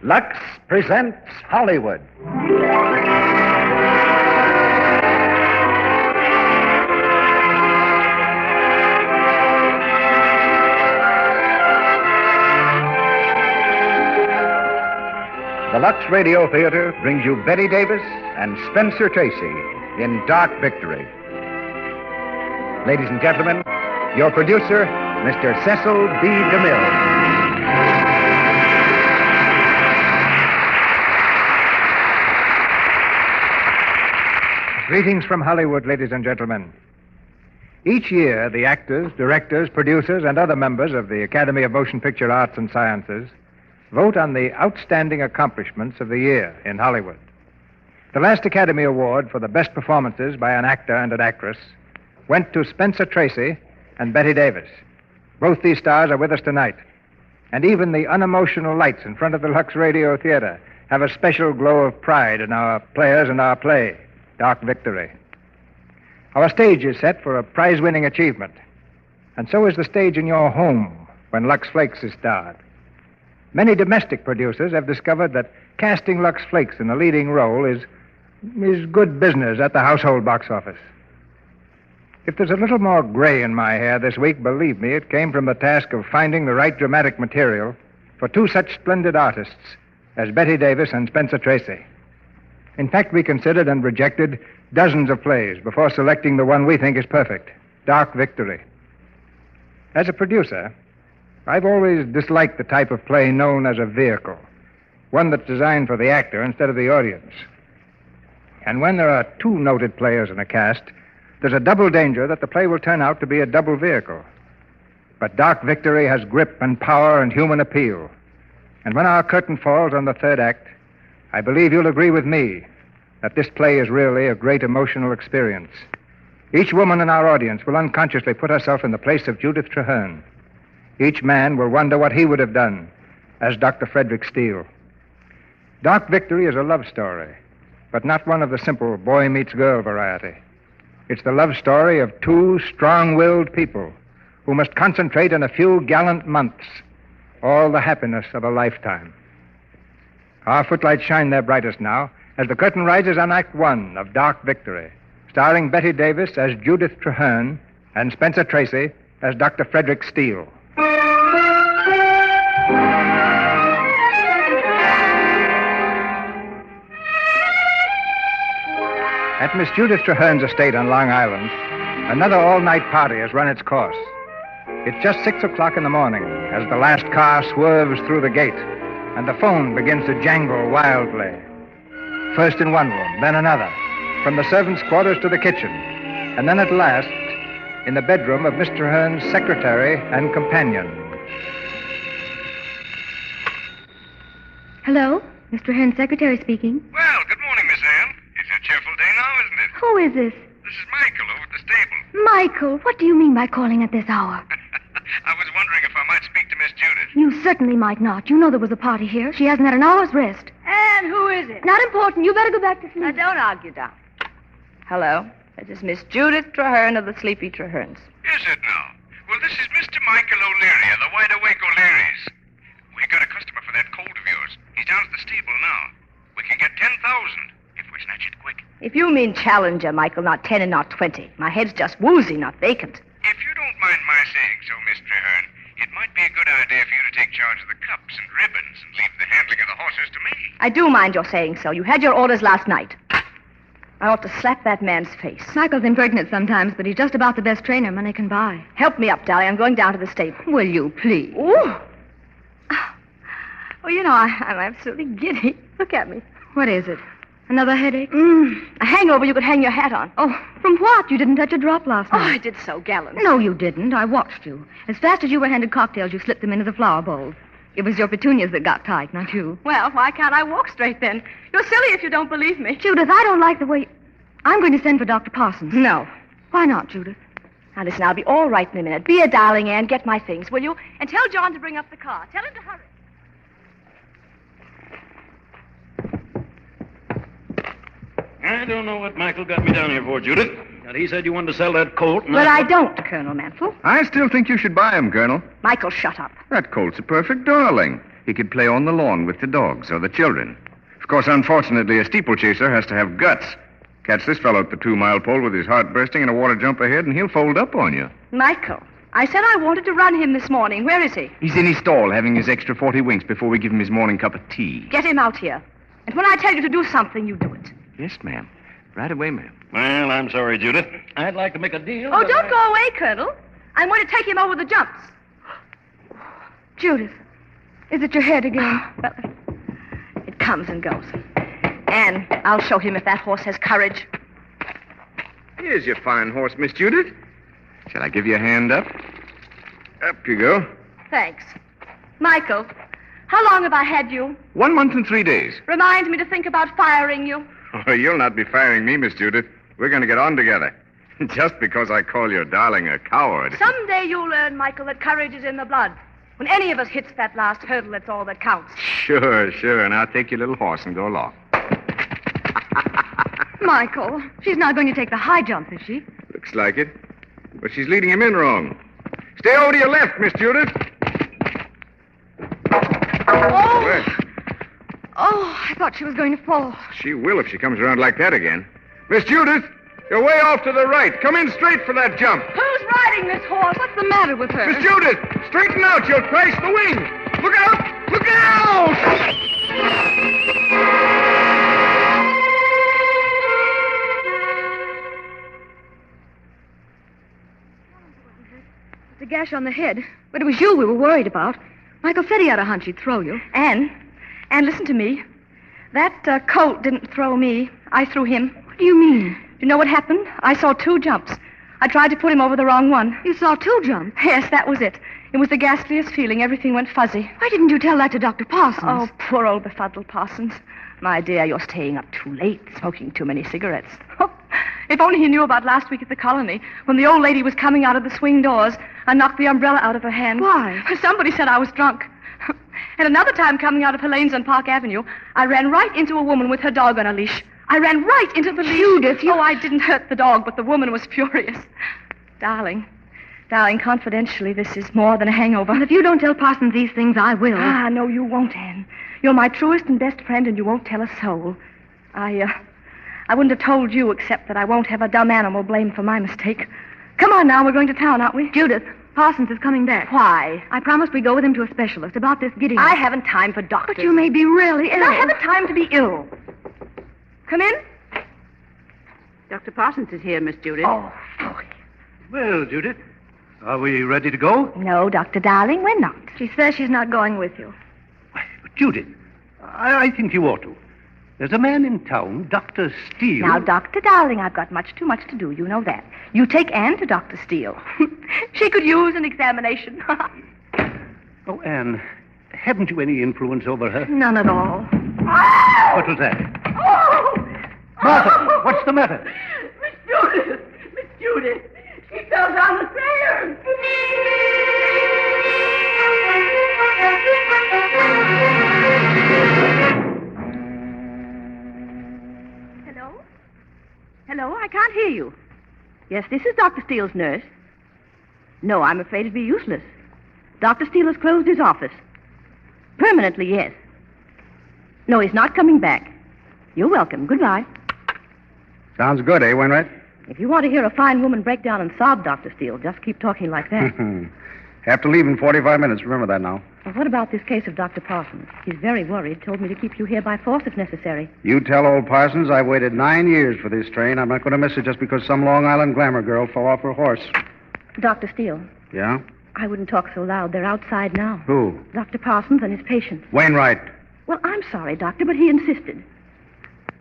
Lux presents Hollywood. The Lux Radio Theater brings you Bette Davis and Spencer Tracy in Dark Victory. Ladies and gentlemen, your producer, Mr. Cecil B. DeMille. Greetings from Hollywood, ladies and gentlemen. Each year, the actors, directors, producers, and other members of the Academy of Motion Picture Arts and Sciences vote on the outstanding accomplishments of the year in Hollywood. The last Academy Award for the best performances by an actor and an actress went to Spencer Tracy and Bette Davis. Both these stars are with us tonight, and even the unemotional lights in front of the Lux Radio Theater have a special glow of pride in our players and our play, Dark Victory. Our stage is set for a prize-winning achievement, and so is the stage in your home when Lux Flakes is starred. Many domestic producers have discovered that casting Lux Flakes in a leading role is good business at the household box office. If there's a little more gray in my hair this week, believe me, it came from the task of finding the right dramatic material for two such splendid artists as Bette Davis and Spencer Tracy. In fact, we considered and rejected dozens of plays before selecting the one we think is perfect, Dark Victory. As a producer, I've always disliked the type of play known as a vehicle, one that's designed for the actor instead of the audience. And when there are two noted players in a cast, there's a double danger that the play will turn out to be a double vehicle. But Dark Victory has grip and power and human appeal. And when our curtain falls on the third act, I believe you'll agree with me that this play is really a great emotional experience. Each woman in our audience will unconsciously put herself in the place of Judith Traherne. Each man will wonder what he would have done as Dr. Frederick Steele. Dark Victory is a love story, but not one of the simple boy-meets-girl variety. It's the love story of two strong-willed people who must concentrate in a few gallant months all the happiness of a lifetime. Our footlights shine their brightest now as the curtain rises on Act One of Dark Victory, starring Bette Davis as Judith Traherne and Spencer Tracy as Dr. Frederick Steele. At Miss Judith Traherne's estate on Long Island, another all-night party has run its course. It's just 6 o'clock in the morning as the last car swerves through the gate and the phone begins to jangle wildly. First in one room, then another, from the servants' quarters to the kitchen, and then at last in the bedroom of Miss Traherne's secretary and companion. Hello? Miss Traherne's secretary speaking. Well, good morning, Miss Anne. It's a cheerful day now, isn't it? Who is this? This is Michael over at the stable. Michael, what do you mean by calling at this hour? I was wondering if I might speak to Miss Judith. You certainly might not. You know there was a party here. She hasn't had an hour's rest. And who is it? Not important. You better go back to sleep. Now, don't argue, Doc. Hello. This is Miss Judith Traherne of the Sleepy Trahernes. Is it now? Well, this is Mr. Michael O'Leary of the Wide Awake O'Learys. We got a customer for that colt of yours. He's down at the stable now. We can get 10,000 if we snatch it quick. If you mean challenger, Michael, not 10 and not 20. My head's just woozy, not vacant. If you don't mind my saying so, Miss Traherne, it might be a good idea for you to take charge of the cups and ribbons and leave the handling of the horses to me. I do mind your saying so. You had your orders last night. I ought to slap that man's face. Michael's impertinent sometimes, but he's just about the best trainer money can buy. Help me up, Dolly. I'm going down to the stable. Will you, please? Ooh. Oh, you know, I'm absolutely giddy. Look at me. What is it? Another headache? A hangover you could hang your hat on. Oh, from what? You didn't touch a drop last Oh, night. I did so gallant. No, you didn't. I watched you. As fast as you were handed cocktails, you slipped them into the flower bowls. It was your petunias that got tight, not you. Well, why can't I walk straight then? You're silly if you don't believe me. Judith, I don't like the way... I'm going to send for Dr. Parsons. No. Why not, Judith? Now, listen, I'll be all right in a minute. Be a darling, Anne. Get my things, will you? And tell John to bring up the car. Tell him to hurry. I don't know what Michael got me down here for, Judith. But he said you wanted to sell that colt. But I don't, Colonel Mansell. I still think you should buy him, Colonel. Michael, shut up. That colt's a perfect darling. he could play on the lawn with the dogs or the children. Of course, unfortunately, a steeplechaser has to have guts. Catch this fellow at the 2-mile pole with his heart bursting and a water jump ahead, and he'll fold up on you. Michael, I said I wanted to run him this morning. Where is he? He's in his stall having his extra 40 winks before we give him his morning cup of tea. Get him out here. And when I tell you to do something, you do it. Yes, ma'am. Right away, ma'am. Well, I'm sorry, Judith. I'd like to make a deal. Oh, but don't go away, Colonel. I'm going to take him over the jumps. Judith, is it your head again? Well, it comes and goes. Anne, I'll show him if that horse has courage. Here's your fine horse, Miss Judith. Shall I give you a hand up? Up you go. Thanks. Michael, how long have I had you? 1 month and 3 days. Reminds me to think about firing you. Oh, you'll not be firing me, Miss Judith. We're going to get on together. Just because I call your darling a coward. Someday you'll learn, Michael, that courage is in the blood. When any of us hits that last hurdle, that's all that counts. Sure. Now take your little horse and go along. Michael, she's not going to take the high jump, is she? Looks like it. But she's leading him in wrong. Stay over to your left, Miss Judith. Oh! Where? Oh, I thought she was going to fall. She will if she comes around like that again. Miss Judith, you're way off to the right. Come in straight for that jump. Who's riding this horse? What's the matter with her? Miss Judith, straighten out. You'll crash the wing. Look out! Look out! It's a gash on the head. But it was you we were worried about. Michael said he had a hunch he'd throw you. Anne, listen to me. That colt didn't throw me. I threw him. What do you mean? Do you know what happened? I saw 2 jumps. I tried to put him over the wrong one. You saw 2 jumps? Yes, that was it. It was the ghastliest feeling. Everything went fuzzy. Why didn't you tell that to Dr. Parsons? Oh, poor old befuddled Parsons. My dear, you're staying up too late, smoking too many cigarettes. If only he knew about last week at the colony, when the old lady was coming out of the swing doors. I knocked the umbrella out of her hand. Why? Somebody said I was drunk. And another time coming out of Helene's on Park Avenue, I ran right into a woman with her dog on a leash. I ran right into the leash. Judith, Oh, I didn't hurt the dog, but the woman was furious. Darling, confidentially, this is more than a hangover. Well, if you don't tell Parsons these things, I will. Ah, no, you won't, Anne. You're my truest and best friend, and you won't tell a soul. I wouldn't have told you, except that I won't have a dumb animal blamed for my mistake. Come on now, we're going to town, aren't we? Judith, Parsons is coming back. Why? I promised we'd go with him to a specialist about this giddiness. I haven't time for doctors. But you may be really ill. I haven't time to be ill. Come in. Dr. Parsons is here, Miss Judith. Oh, boy. Well, Judith, are we ready to go? No, Doctor Darling, we're not. She says she's not going with you. Why, but Judith, I think you ought to. There's a man in town, Dr. Steele. Now, Dr. Darling, I've got much too much to do. You know that. You take Anne to Dr. Steele. She could use an examination. Oh, Anne, haven't you any influence over her? None at all. What was that? Oh! Martha, what's the matter? Miss Judith, she fell down the stairs. Hello, I can't hear you. Yes, this is Dr. Steele's nurse. No, I'm afraid it'd be useless. Dr. Steele has closed his office. Permanently, yes. No, he's not coming back. You're welcome. Goodbye. Sounds good, eh, Wainwright? If you want to hear a fine woman break down and sob, Dr. Steele, just keep talking like that. Have to leave in 45 minutes. Remember that now. Well, what about this case of Dr. Parsons? He's very worried. Told me to keep you here by force if necessary. You tell old Parsons I waited 9 years for this train. I'm not going to miss it just because some Long Island glamour girl fell off her horse. Dr. Steele, Yeah? I wouldn't talk so loud. They're outside now. Who? Dr. Parsons and his patient. Wainwright. Well, I'm sorry, Doctor, but he insisted.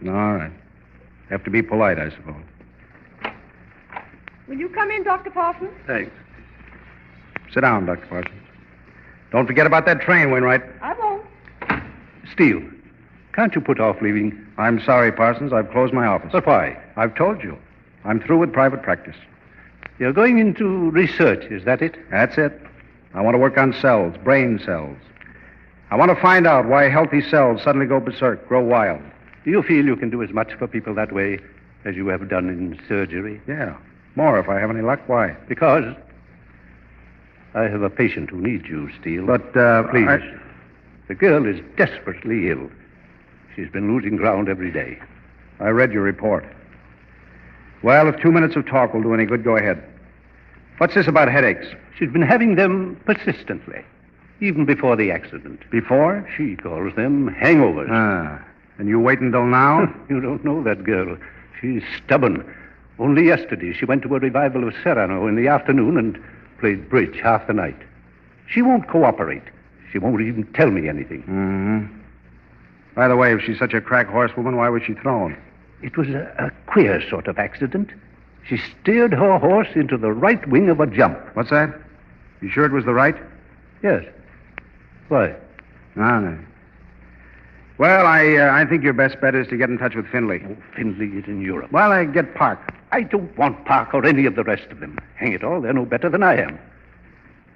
All right. Have to be polite, I suppose. Will you come in, Dr. Parsons? Thanks. Sit down, Dr. Parsons. Don't forget about that train, Wainwright. I won't. Steele, can't you put off leaving? I'm sorry, Parsons. I've closed my office. But why? I've told you. I'm through with private practice. You're going into research, is that it? That's it. I want to work on cells, brain cells. I want to find out why healthy cells suddenly go berserk, grow wild. Do you feel you can do as much for people that way as you have done in surgery? Yeah. More if I have any luck. Why? Because I have a patient who needs you, Steele. But, Please. The girl is desperately ill. She's been losing ground every day. I read your report. Well, if 2 minutes of talk will do any good, go ahead. What's this about headaches? She's been having them persistently, even before the accident. Before? She calls them hangovers. Ah. And you wait until now? You don't know that girl. She's stubborn. Only yesterday she went to a revival of Serrano in the afternoon and played bridge half the night. She won't cooperate. She won't even tell me anything. Mm-hmm. By the way, if she's such a crack horsewoman, why was she thrown? It was a queer sort of accident. She steered her horse into the right wing of a jump. What's that? You sure it was the right? Yes. Why? No. Well, I think your best bet is to get in touch with Findlay. Oh, Findlay is in Europe. Well, I get Park. I don't want Park or any of the rest of them. Hang it all, they're no better than I am.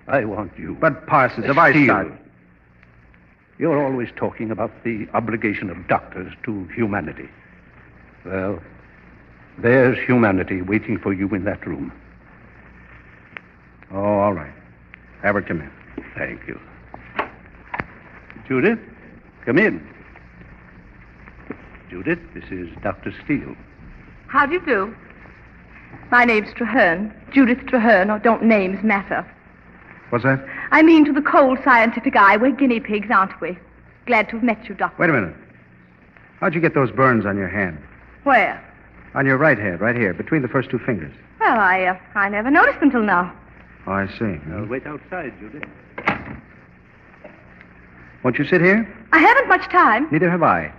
I want you. But, Parsons, if I start... You're always talking about the obligation of doctors to humanity. Well, there's humanity waiting for you in that room. Oh, all right. Have her come in. Thank you. Judith, come in. Judith, this is Dr. Steele. How do you do? My name's Traherne. Judith Traherne, or don't names matter? What's that? I mean, to the cold scientific eye, we're guinea pigs, aren't we? Glad to have met you, Doctor. Wait a minute. How'd you get those burns on your hand? Where? On your right hand, right here, between the first two fingers. Well, I never noticed until now. Oh, I see. I'll wait outside, Judith. Won't you sit here? I haven't much time. Neither have I.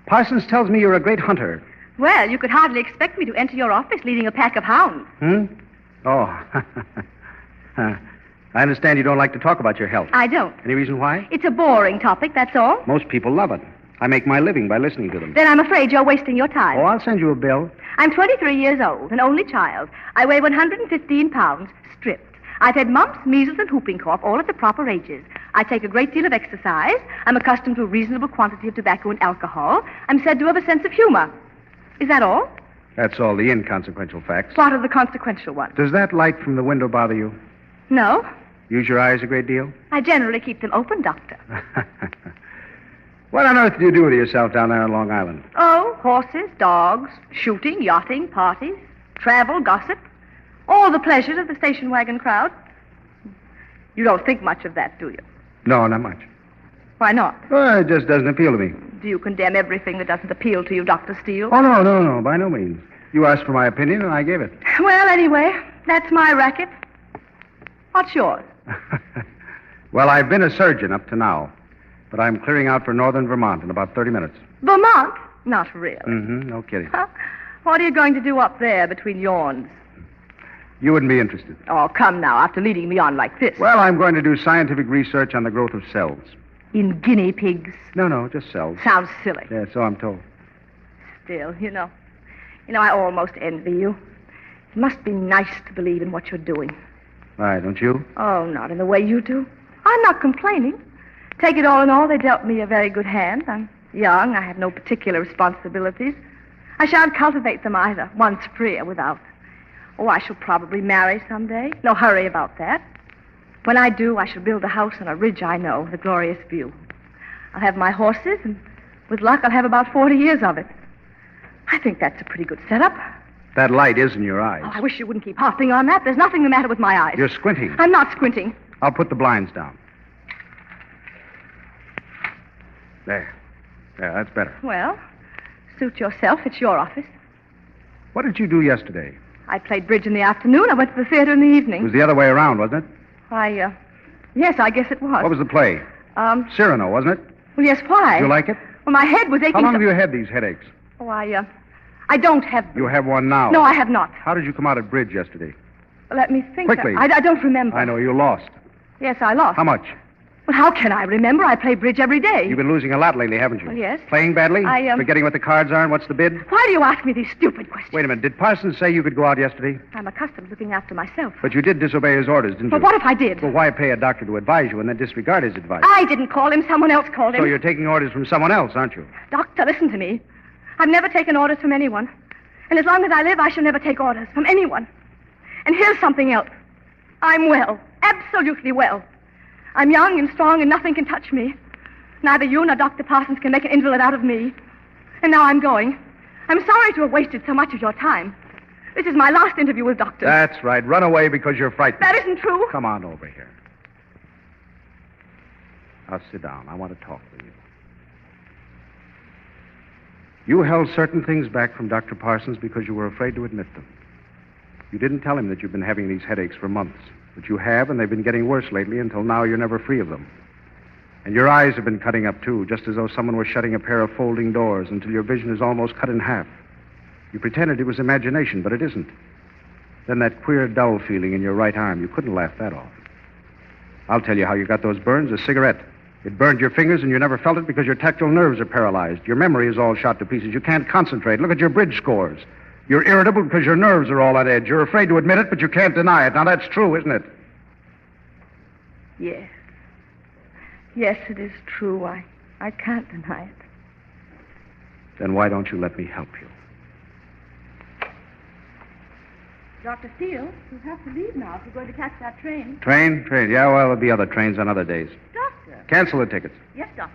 Parsons tells me you're a great hunter. Well, you could hardly expect me to enter your office leading a pack of hounds. Oh. I understand you don't like to talk about your health. I don't. Any reason why? It's a boring topic, that's all. Most people love it. I make my living by listening to them. Then I'm afraid you're wasting your time. Oh, I'll send you a bill. I'm 23 years old, an only child. I weigh 115 pounds, stripped. I've had mumps, measles, and whooping cough, all at the proper ages. I take a great deal of exercise. I'm accustomed to a reasonable quantity of tobacco and alcohol. I'm said to have a sense of humor. Is that all? That's all the inconsequential facts. What are the consequential ones? Does that light from the window bother you? No. Use your eyes a great deal? I generally keep them open, Doctor. What on earth do you do with yourself down there on Long Island? Oh, horses, dogs, shooting, yachting, parties, travel, gossip. All the pleasures of the station wagon crowd. You don't think much of that, do you? No, not much. Why not? Well, it just doesn't appeal to me. Do you condemn everything that doesn't appeal to you, Dr. Steele? Oh, no, by no means. You asked for my opinion, and I gave it. Well, anyway, that's my racket. What's yours? Well, I've been a surgeon up to now, but I'm clearing out for northern Vermont in about 30 minutes. Vermont? Not really. Mm-hmm, no kidding. Huh? What are you going to do up there between yawns? You wouldn't be interested. Oh, come now, after leading me on like this. Well, I'm going to do scientific research on the growth of cells. In guinea pigs? No, just cells. Sounds silly. Yeah, so I'm told. Still, you know, I almost envy you. It must be nice to believe in what you're doing. Why, don't you? Oh, not in the way you do. I'm not complaining. Take it all in all, they dealt me a very good hand. I'm young. I have no particular responsibilities. I shan't cultivate them either, once free or without. Oh, I shall probably marry someday. No hurry about that. When I do, I shall build a house on a ridge I know with a glorious view. I'll have my horses, and with luck, I'll have about 40 years of it. I think that's a pretty good setup. That light is in your eyes. Oh, I wish you wouldn't keep harping on that. There's nothing the matter with my eyes. You're squinting. I'm not squinting. I'll put the blinds down. There, that's better. Well, suit yourself. It's your office. What did you do yesterday? I played bridge in the afternoon. I went to the theater in the evening. It was the other way around, wasn't it? Yes, I guess it was. What was the play? Cyrano, wasn't it? Well, yes, why? Did you like it? Well, my head was aching. How long have you had these headaches? Oh, I don't have... You have one now? No, I have not. How did you come out at bridge yesterday? Let me think. Quickly. I don't remember. I know, you lost. Yes, I lost. How much? Well, how can I remember? I play bridge every day. You've been losing a lot lately, haven't you? Well, yes. Playing badly? Forgetting what the cards are and what's the bid? Why do you ask me these stupid questions? Wait a minute. Did Parsons say you could go out yesterday? I'm accustomed to looking after myself. But you did disobey his orders, didn't But you? what if I did? Well, why pay a doctor to advise you and then disregard his advice? I didn't call him. Someone else called him. So you're taking orders from someone else, aren't you? Doctor, listen to me. I've never taken orders from anyone. And as long as I live, I shall never take orders from anyone. And here's something else. I'm well. Absolutely well. I'm young and strong and nothing can touch me. Neither you nor Dr. Parsons can make an invalid out of me. And now I'm going. I'm sorry to have wasted so much of your time. This is my last interview with Doctor. That's right. Run away because you're frightened. That isn't true. Come on over here. Now sit down. I want to talk with you. You held certain things back from Dr. Parsons because you were afraid to admit them. You didn't tell him that you've been having these headaches for months. But you have, and they've been getting worse lately until now you're never free of them. And your eyes have been cutting up, too, just as though someone were shutting a pair of folding doors until your vision is almost cut in half. You pretended it was imagination, but it isn't. Then that queer, dull feeling in your right arm, you couldn't laugh that off. I'll tell you how you got those burns, a cigarette. It burned your fingers and you never felt it because your tactile nerves are paralyzed. Your memory is all shot to pieces. You can't concentrate. Look at your bridge scores. You're irritable because your nerves are all on edge. You're afraid to admit it, but you can't deny it. Now, that's true, isn't it? Yes. Yes, it is true. I can't deny it. Then why don't you let me help you? Dr. Steele, you have to leave now if you're going to catch that train. Train? Yeah, well, there'll be other trains on other days. Doctor. Cancel the tickets. Yes, Doctor.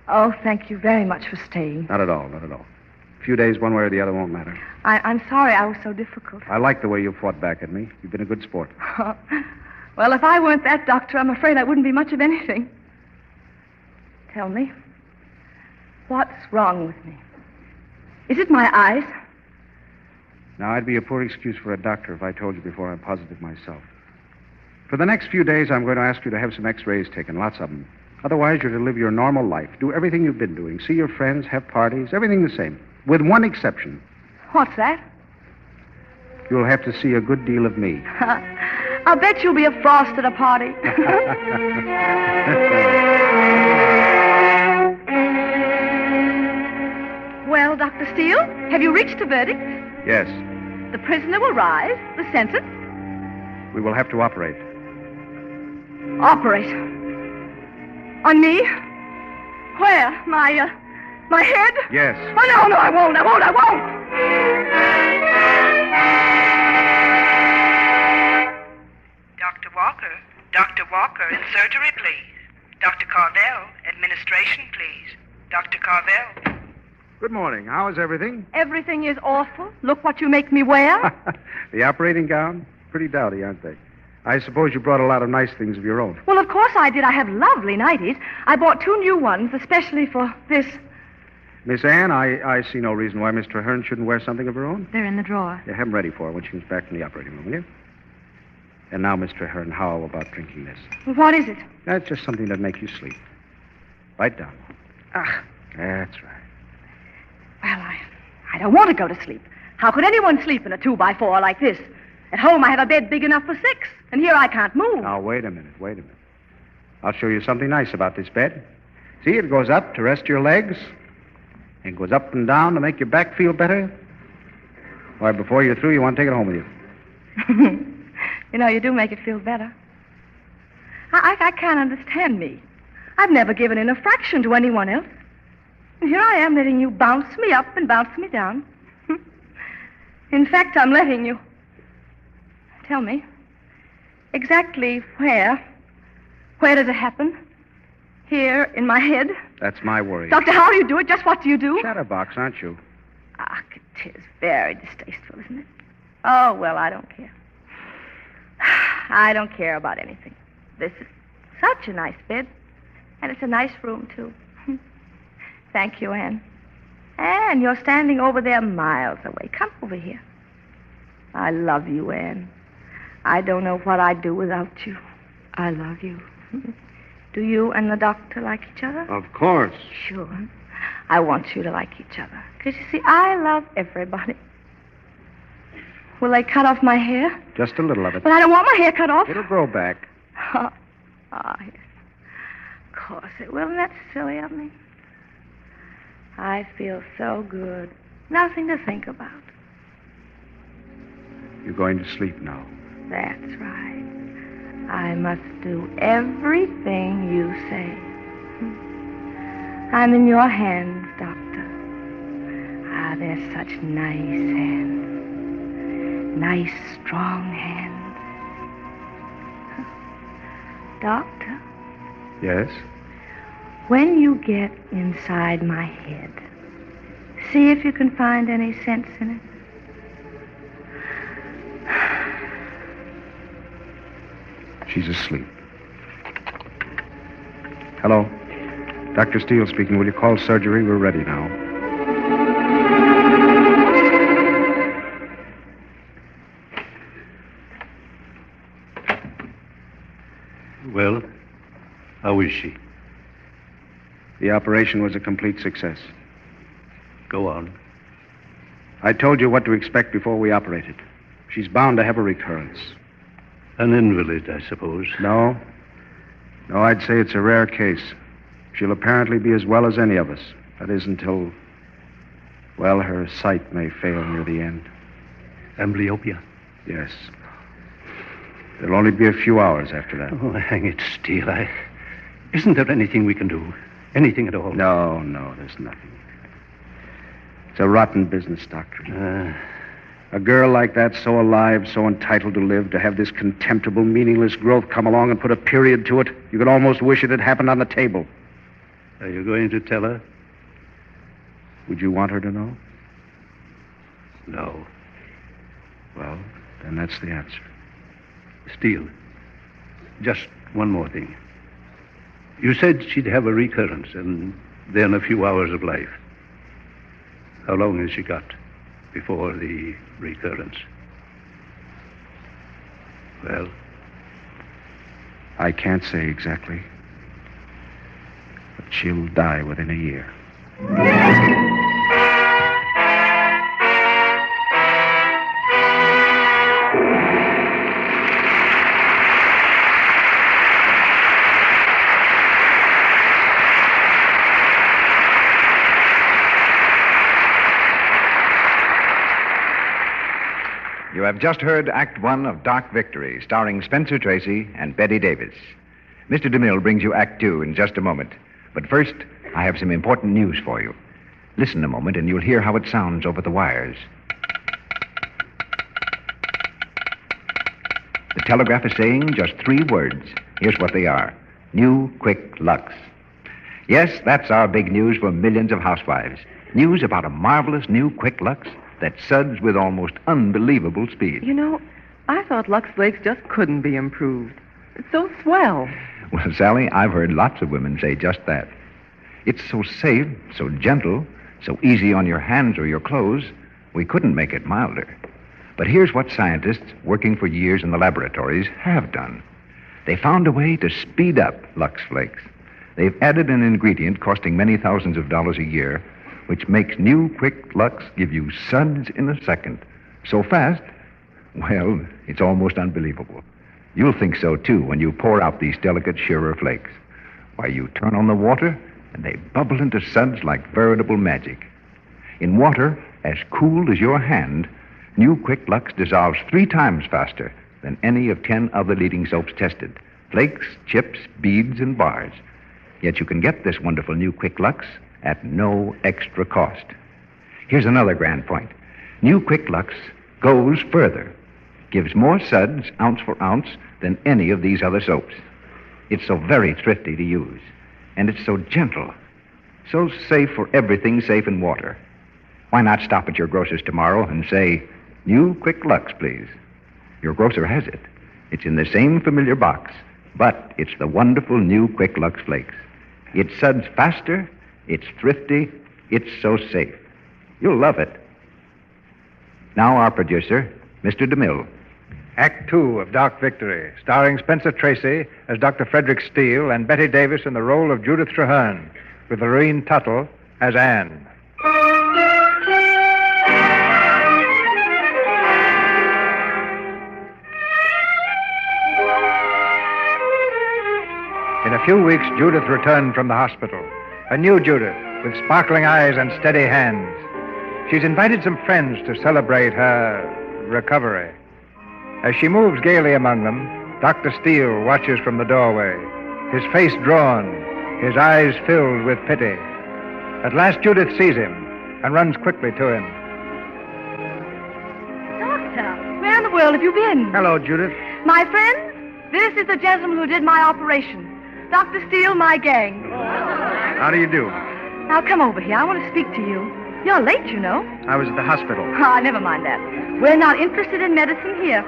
Oh, thank you very much for staying. Not at all. A few days one way or the other won't matter. I'm sorry I was so difficult. I like the way you fought back at me. You've been a good sport. Well, if I weren't that doctor, I'm afraid I wouldn't be much of anything. Tell me, what's wrong with me? Is it my eyes? Now, I'd be a poor excuse for a doctor if I told you before I'm positive myself. For the next few days, I'm going to ask you to have some x-rays taken, lots of them. Otherwise, you're to live your normal life, do everything you've been doing, see your friends, have parties, everything the same, with one exception. What's that? You'll have to see a good deal of me. I'll bet you'll be a frost at a party. Well, Dr. Steele, have you reached a verdict? Yes. The prisoner will rise. The sentence? We will have to operate. Operate? On me? Where? My head? Yes. Oh, no, I won't. Dr. Walker, in surgery, please. Dr. Carvel, administration, please. Dr. Carvel. Good morning. How is everything? Everything is awful. Look what you make me wear. The operating gown? Pretty dowdy, aren't they? I suppose you brought a lot of nice things of your own. Well, of course I did. I have lovely nighties. I bought 2 new ones, especially for this. Miss Ann, I see no reason why Miss Traherne shouldn't wear something of her own. They're in the drawer. Yeah, have them ready for her when she comes back from the operating room, will you? And now, Miss Traherne, how about drinking this? What is it? That's just something that'll make you sleep. Bite down. That's right. Well, I don't want to go to sleep. How could anyone sleep in a 2x4 like this? At home, I have a bed big enough for 6, and here I can't move. Now, wait a minute. I'll show you something nice about this bed. See, it goes up to rest your legs, and goes up and down to make your back feel better. Why, before you're through, you want to take it home with you. You know, you do make it feel better. I can't understand me. I've never given in a fraction to anyone else. And here I am letting you bounce me up and bounce me down. In fact, I'm letting you. Tell me, exactly where does it happen? Here, in my head? That's my worry. Doctor, how do you do it? Just what do you do? Chatterbox, aren't you? It is very distasteful, isn't it? Oh, well, I don't care. I don't care about anything. This is such a nice bed. And it's a nice room, too. Thank you, Anne. Anne, you're standing over there miles away. Come over here. I love you, Anne. I don't know what I'd do without you. I love you. Do you and the doctor like each other? Of course. Sure. I want you to like each other. Because, you see, I love everybody. Will they cut off my hair? Just a little of it. But I don't want my hair cut off. It'll grow back. Oh, yes. Of course it will. Isn't that silly of me? I feel so good. Nothing to think about. You're going to sleep now. That's right. I must do everything you say. I'm in your hands, Doctor. They're such nice hands. Nice, strong hands. Doctor, Yes? when you get inside my head, see if you can find any sense in it. She's asleep. Hello. Dr. Steele speaking. Will you call surgery? We're ready now. Well, how is she? The operation was a complete success. Go on. I told you what to expect before we operated. She's bound to have a recurrence. An invalid, I suppose. No. No, I'd say it's a rare case. She'll apparently be as well as any of us. That is until, well, her sight may fail near the end. Amblyopia? Yes. There'll only be a few hours after that. Oh, hang it, Steele. Isn't there anything we can do? Anything at all? No, there's nothing. It's a rotten business, Doctor. A girl like that, so alive, so entitled to live, to have this contemptible, meaningless growth come along and put a period to it, you could almost wish it had happened on the table. Are you going to tell her? Would you want her to know? No. Well, then that's the answer. Steele, just one more thing. You said she'd have a recurrence and then a few hours of life. How long has she got before the recurrence? Well? I can't say exactly. But she'll die within a year. You have just heard Act One of Dark Victory, starring Spencer Tracy and Bette Davis. Mr. DeMille brings you Act Two in just a moment. But first, I have some important news for you. Listen a moment and you'll hear how it sounds over the wires. The telegraph is saying just 3 words. Here's what they are. New Quick Lux. Yes, that's our big news for millions of housewives. News about a marvelous new Quick Lux that suds with almost unbelievable speed. You know, I thought Lux Flakes just couldn't be improved. It's so swell. Well, Sally, I've heard lots of women say just that. It's so safe, so gentle, so easy on your hands or your clothes, we couldn't make it milder. But here's what scientists working for years in the laboratories have done. They found a way to speed up Lux Flakes. They've added an ingredient costing many thousands of dollars a year, which makes new Quick Lux give you suds in a second. So fast, well, it's almost unbelievable. You'll think so, too, when you pour out these delicate, surer flakes. Why, you turn on the water, and they bubble into suds like veritable magic. In water as cool as your hand, new Quick Lux dissolves 3 times faster than any of 10 other leading soaps tested. Flakes, chips, beads, and bars. Yet you can get this wonderful new Quick Lux at no extra cost. Here's another grand point. New Quick Lux goes further, gives more suds, ounce for ounce, than any of these other soaps. It's so very thrifty to use, and it's so gentle, so safe for everything safe in water. Why not stop at your grocer's tomorrow and say, New Quick Lux, please? Your grocer has it. It's in the same familiar box, but it's the wonderful new Quick Lux Flakes. It suds faster, it's thrifty, it's so safe. You'll love it. Now our producer, Mr. DeMille. Act Two of Dark Victory, starring Spencer Tracy as Dr. Frederick Steele and Bette Davis in the role of Judith Traherne, with Lorene Tuttle as Anne. In a few weeks, Judith returned from the hospital. A new Judith, with sparkling eyes and steady hands. She's invited some friends to celebrate her recovery. As she moves gaily among them, Dr. Steele watches from the doorway, his face drawn, his eyes filled with pity. At last, Judith sees him and runs quickly to him. Doctor, where in the world have you been? Hello, Judith. My friend? This is the gentleman who did my operation. Dr. Steele, my gang. How do you do? Now, come over here. I want to speak to you. You're late, you know. I was at the hospital. Ah, never mind that. We're not interested in medicine here.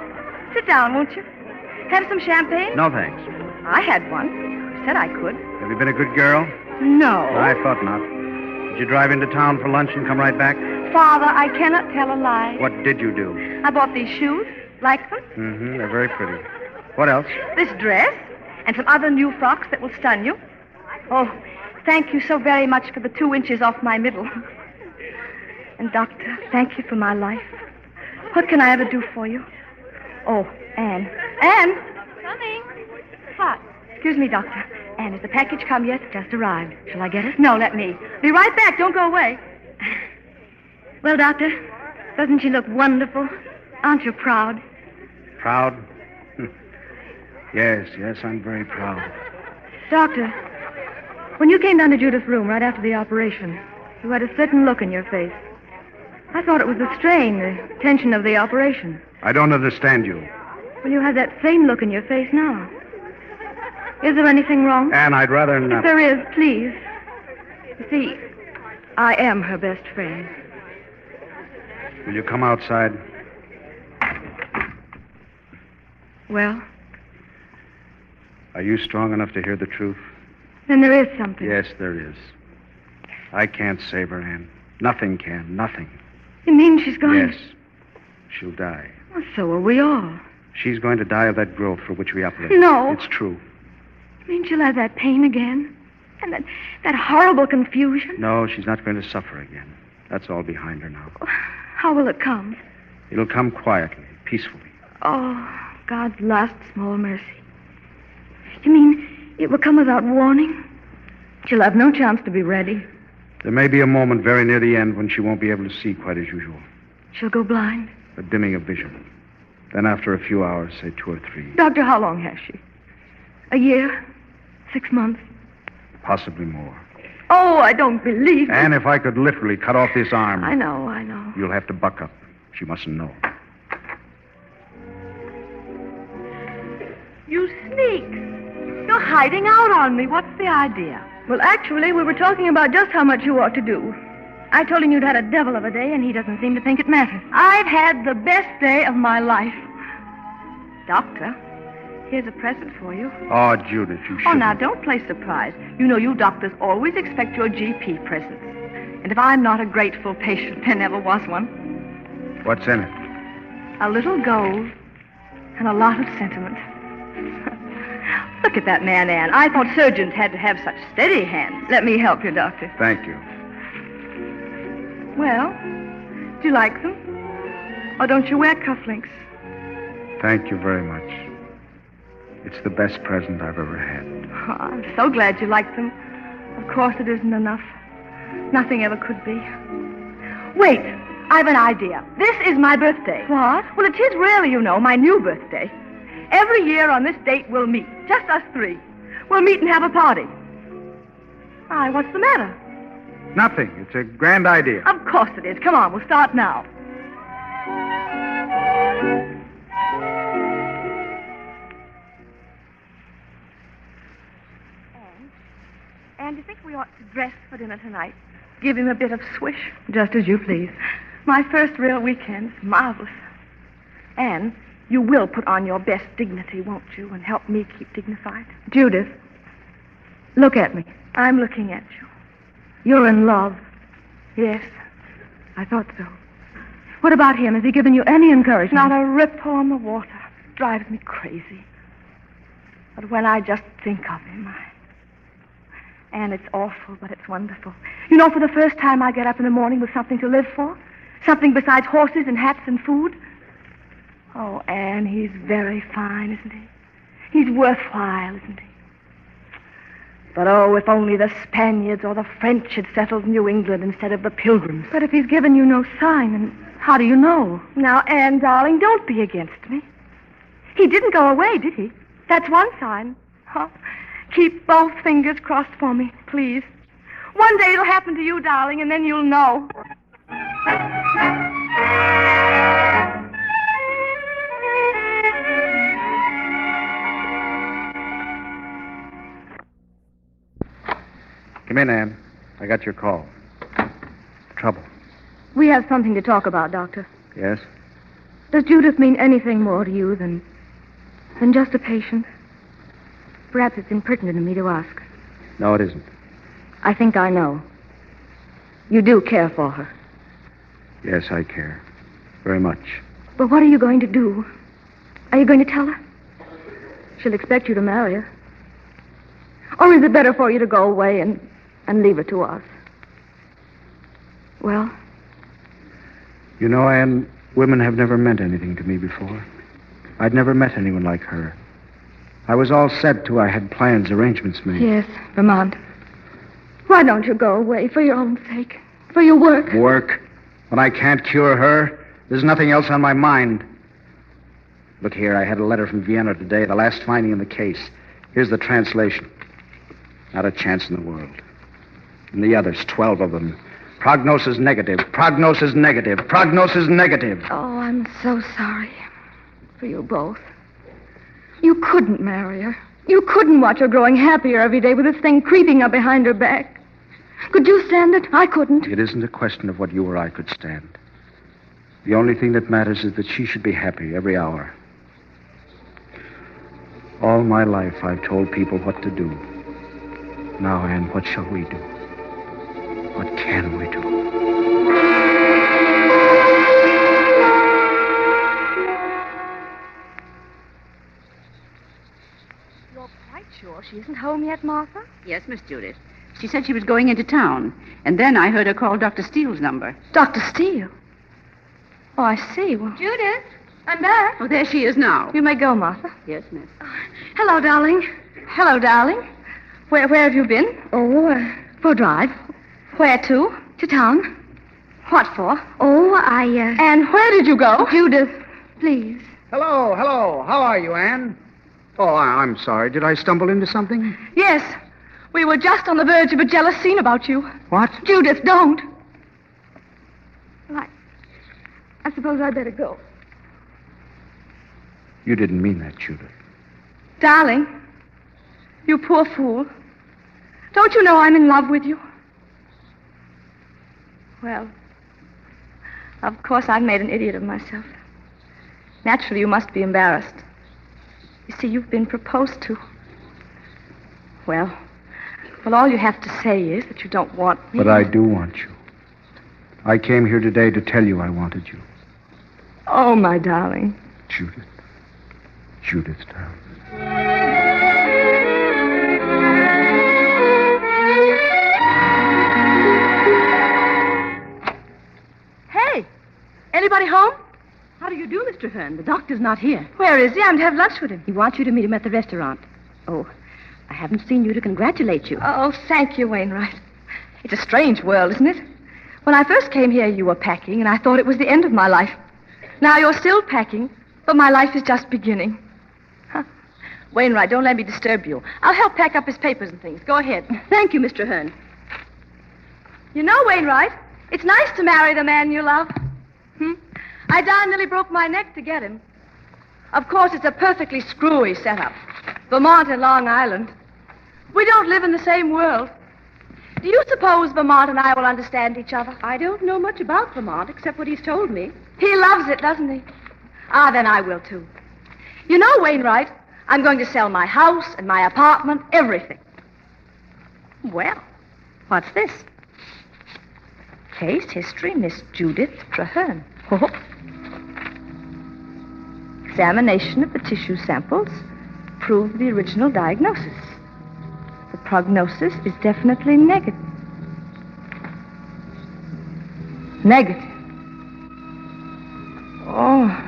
Sit down, won't you? Have some champagne? No, thanks. I had one. You said I could. Have you been a good girl? No. I thought not. Did you drive into town for lunch and come right back? Father, I cannot tell a lie. What did you do? I bought these shoes. Like them? Mm-hmm. They're very pretty. What else? This dress. And some other new frocks that will stun you. Oh, thank you so very much for the 2 inches off my middle. And, Doctor, thank you for my life. What can I ever do for you? Oh, Anne. Anne! Coming. What? Excuse me, Doctor. Anne, has the package come yet? Just arrived. Shall I get it? No, let me. Be right back. Don't go away. Well, Doctor, doesn't she look wonderful? Aren't you proud? Proud? Yes, I'm very proud. Doctor, when you came down to Judith's room right after the operation, you had a certain look in your face. I thought it was the strain, the tension of the operation. I don't understand you. Well, you have that same look in your face now. Is there anything wrong? Anne, I'd rather If not. there is, please. You see, I am her best friend. Will you come outside? Well, Are you strong enough to hear the truth? then there is something. Yes, there is. I can't save her, Anne. Nothing can. Nothing. You mean she's going... Yes. She'll die. Well, so are we all. She's going to die of that growth for which we operated. No. It's true. You mean she'll have that pain again? And that horrible confusion? No, she's not going to suffer again. That's all behind her now. How will it come? It'll come quietly, peacefully. Oh, God's last small mercy. You mean it will come without warning? She'll have no chance to be ready. There may be a moment very near the end when she won't be able to see quite as usual. She'll go blind. A dimming of vision. Then after a few hours, say 2 or 3, Doctor, how long has she? A year? 6 months? possibly more. Oh, I don't believe it. And if I could literally cut off this arm... I know. You'll have to buck up. She mustn't know. You sneak. You're hiding out on me. What's the idea? Well, actually, we were talking about just how much you ought to do. I told him you'd had a devil of a day, and he doesn't seem to think it matters. I've had the best day of my life. Doctor, here's a present for you. Oh, Judith, you shouldn't. Oh, now, don't play surprise. You know you doctors always expect your GP presents. And if I'm not a grateful patient, there never was one. What's in it? A little gold and a lot of sentiment. Look at that man, Anne. I thought surgeons had to have such steady hands. Let me help you, Doctor. Thank you. Well, do you like them? Or don't you wear cufflinks? Thank you very much. It's the best present I've ever had. Oh, I'm so glad you like them. Of course it isn't enough. Nothing ever could be. Wait, I've an idea. This is my birthday. What? Well, it is really, you know, my new birthday. Every year on this date we'll meet, just us three. We'll meet and have a party. Why, what's the matter? Nothing. It's a grand idea. Of course it is. Come on, we'll start now. Anne, do you think we ought to dress for dinner tonight? Give him a bit of swish? Just as you please. My first real weekend. Marvelous. Anne, you will put on your best dignity, won't you, and help me keep dignified? Judith, look at me. I'm looking at you. You're in love. Yes. I thought so. What about him? Has he given you any encouragement? Not a ripple on the water. Drives me crazy. But when I just think of him, Anne, it's awful, but it's wonderful. You know, for the first time I get up in the morning with something to live for. Something besides horses and hats and food. Oh, Anne, he's very fine, isn't he? He's worthwhile, isn't he? But, oh, if only the Spaniards or the French had settled New England instead of the Pilgrims. But if he's given you no sign, then how do you know? Now, Anne, darling, don't be against me. He didn't go away, did he? That's one sign. Oh, keep both fingers crossed for me, please. One day it'll happen to you, darling, and then you'll know. Come in, Anne. I got your call. Trouble. We have something to talk about, Doctor. Yes? Does Judith mean anything more to you than just a patient? Perhaps it's impertinent of me to ask. No, it isn't. I think I know. You do care for her. Yes, I care. Very much. But what are you going to do? Are you going to tell her? She'll expect you to marry her. Or is it better for you to go away and leave her to us? Well? You know, Anne, women have never meant anything to me before. I'd never met anyone like her. I was all set to. I had plans, arrangements made. Yes, Vermont. Why don't you go away for your own sake? For your work? Work? When I can't cure her, there's nothing else on my mind. Look here, I had a letter from Vienna today, the last finding in the case. Here's the translation. Not a chance in the world. And the others, 12 of them. Prognosis negative, prognosis negative, prognosis negative. Oh, I'm so sorry for you both. You couldn't marry her. You couldn't watch her growing happier every day with this thing creeping up behind her back. Could you stand it? I couldn't. It isn't a question of what you or I could stand. The only thing that matters is that she should be happy every hour. All my life I've told people what to do. Now, Anne, what shall we do? What can we do? You're quite sure she isn't home yet, Martha? Yes, Miss Judith. She said she was going into town. And then I heard her call Dr. Steele's number. Dr. Steele? Oh, I see. Well, Judith, I'm back. Oh, there she is now. you may go, Martha. Yes, miss. Hello, darling. Hello, darling. Where have you been? Oh, For a drive. Where to? to town. What for? Oh, And where did you go? Judith, please. Hello. How are you, Anne? Oh, I'm sorry. Did I stumble into something? Yes. We were just on the verge of a jealous scene about you. What? Judith, don't. I suppose I'd better go. You didn't mean that, Judith. Darling, you poor fool. Don't you know I'm in love with you? Well, of course I've made an idiot of myself. Naturally, you must be embarrassed. You see, you've been proposed to. Well, all you have to say is that you don't want me. But I do want you. I came here today to tell you I wanted you. Oh, my darling. Judith. Judith, darling. Hey, anybody home? How do you do, Mr. Hearn? The doctor's not here. Where is he? I'm to have lunch with him. He wants you to meet him at the restaurant. Oh, I haven't seen you to congratulate you. Oh, thank you, Wainwright. It's a strange world, isn't it? When I first came here, you were packing, and I thought it was the end of my life. Now you're still packing, but my life is just beginning. Huh. Wainwright, don't let me disturb you. I'll help pack up his papers and things. Go ahead. Thank you, Mr. Hearn. You know, Wainwright, it's nice to marry the man you love. I darn nearly broke my neck to get him. Of course, it's a perfectly screwy setup. Vermont and Long Island. We don't live in the same world. Do you suppose Vermont and I will understand each other? I don't know much about Vermont except what he's told me. He loves it, doesn't he? Ah, then I will, too. You know, Wainwright, I'm going to sell my house and my apartment, everything. Well, what's this? Case history, Miss Judith Traherne. Oh. Examination of the tissue samples proved the original diagnosis. The prognosis is definitely negative. Negative. Oh.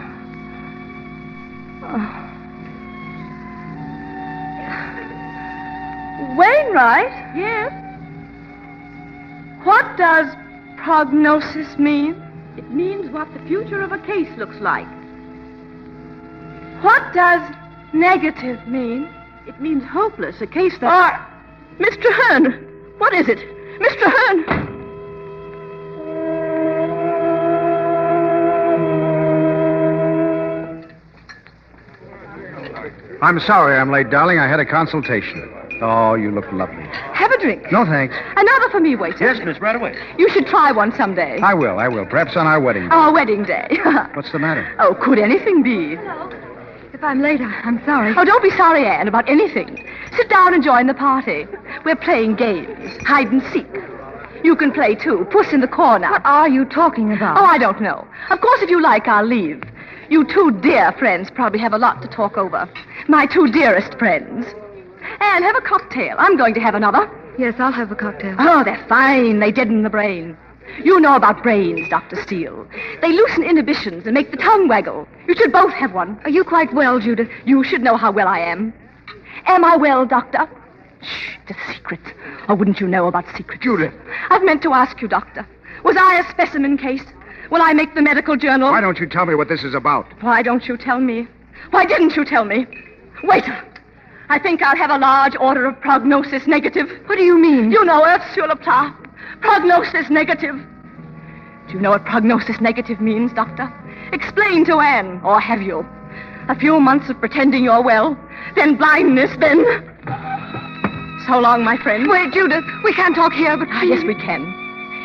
Wainwright? Yes? What does prognosis mean? It means what the future of a case looks like. What does negative mean? It means hopeless, a case that... Mr. Hearn! What is it? Mr. Hearn! I'm sorry I'm late, darling. I had a consultation. Oh, you look lovely. Have Have a drink. No, thanks. Another for me, waiter. Yes, miss, right away. You should try one someday. I will. Perhaps on our wedding day. Our wedding day. What's the matter? Oh, could anything be? If I'm late, I'm sorry. Oh, don't be sorry, Anne, about anything. Sit down and join the party. We're playing games. Hide and seek. You can play, too. Puss in the corner. What are you talking about? Oh, I don't know. Of course, if you like, I'll leave. You two dear friends probably have a lot to talk over. My two dearest friends. Anne, have a cocktail. I'm going to have another. Yes, I'll have a cocktail. Oh, they're fine. They deaden the brain. You know about brains, Dr. Steele. They loosen inhibitions and make the tongue waggle. You should both have one. Are you quite well, Judith? You should know how well I am. Am I well, Doctor? Shh, it's a secret. Or wouldn't you know about secrets? Judith. I've meant to ask you, Doctor. Was I a specimen case? Will I make the medical journal? Why don't you tell me what this is about? Why don't you tell me? Why didn't you tell me? Waiter, I think I'll have a large order of prognosis negative. What do you mean? You know, Earth sur le plat. Prognosis negative. Do you know what prognosis negative means, Doctor? Explain to Anne, or have you? A few months of pretending you're well, then blindness, then... So long, my friend. Wait, Judith, we can't talk here, but... Yes, we can.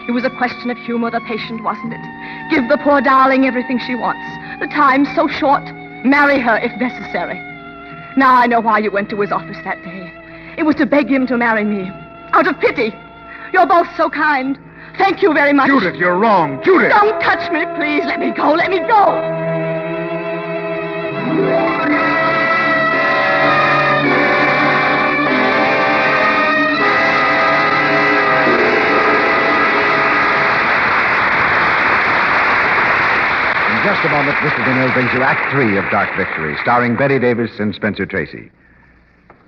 It was a question of humor, the patient, wasn't it? Give the poor darling everything she wants. The time's so short. Marry her if necessary. Now I know why you went to his office that day. It was to beg him to marry me. Out of pity. You're both so kind. Thank you very much. Judith, you're wrong. Judith! Don't touch me, please. Let me go. Let me go. In just a moment, Mr. Dinner brings you Act 3 of Dark Victory, starring Bette Davis and Spencer Tracy.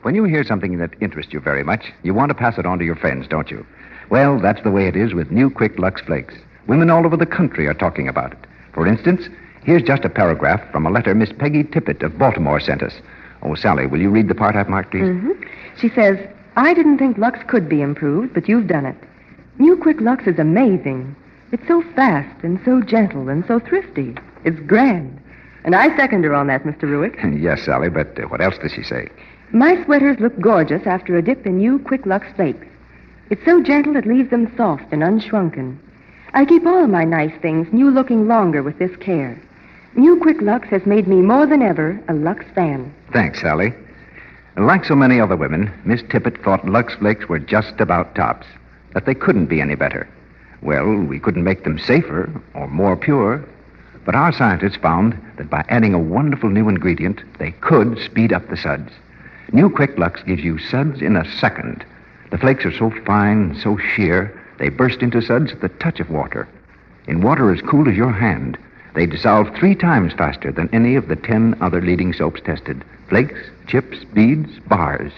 When you hear something that interests you very much, you want to pass it on to your friends, don't you? Well, that's the way it is with new Quick Lux Flakes. Women all over the country are talking about it. For instance, here's just a paragraph from a letter Miss Peggy Tippett of Baltimore sent us. Oh, Sally, will you read the part I've marked, please? Mm-hmm. She says, I didn't think Lux could be improved, but you've done it. New Quick Lux is amazing. It's so fast and so gentle and so thrifty. It's grand. And I second her on that, Mr. Ruick. Yes, Sally, but what else does she say? My sweaters look gorgeous after a dip in new Quick Lux Flakes. It's so gentle it leaves them soft and unshrunken. I keep all of my nice things new-looking longer with this care. New Quick Lux has made me more than ever a Lux fan. Thanks, Sally. Like so many other women, Miss Tippett thought Lux Flakes were just about tops, that they couldn't be any better. Well, we couldn't make them safer or more pure, but our scientists found that by adding a wonderful new ingredient, they could speed up the suds. New Quick Lux gives you suds in a second. The flakes are so fine, so sheer, they burst into suds at the touch of water. In water as cool as your hand, they dissolve 3 times faster than any of the 10 other leading soaps tested. Flakes, chips, beads, bars.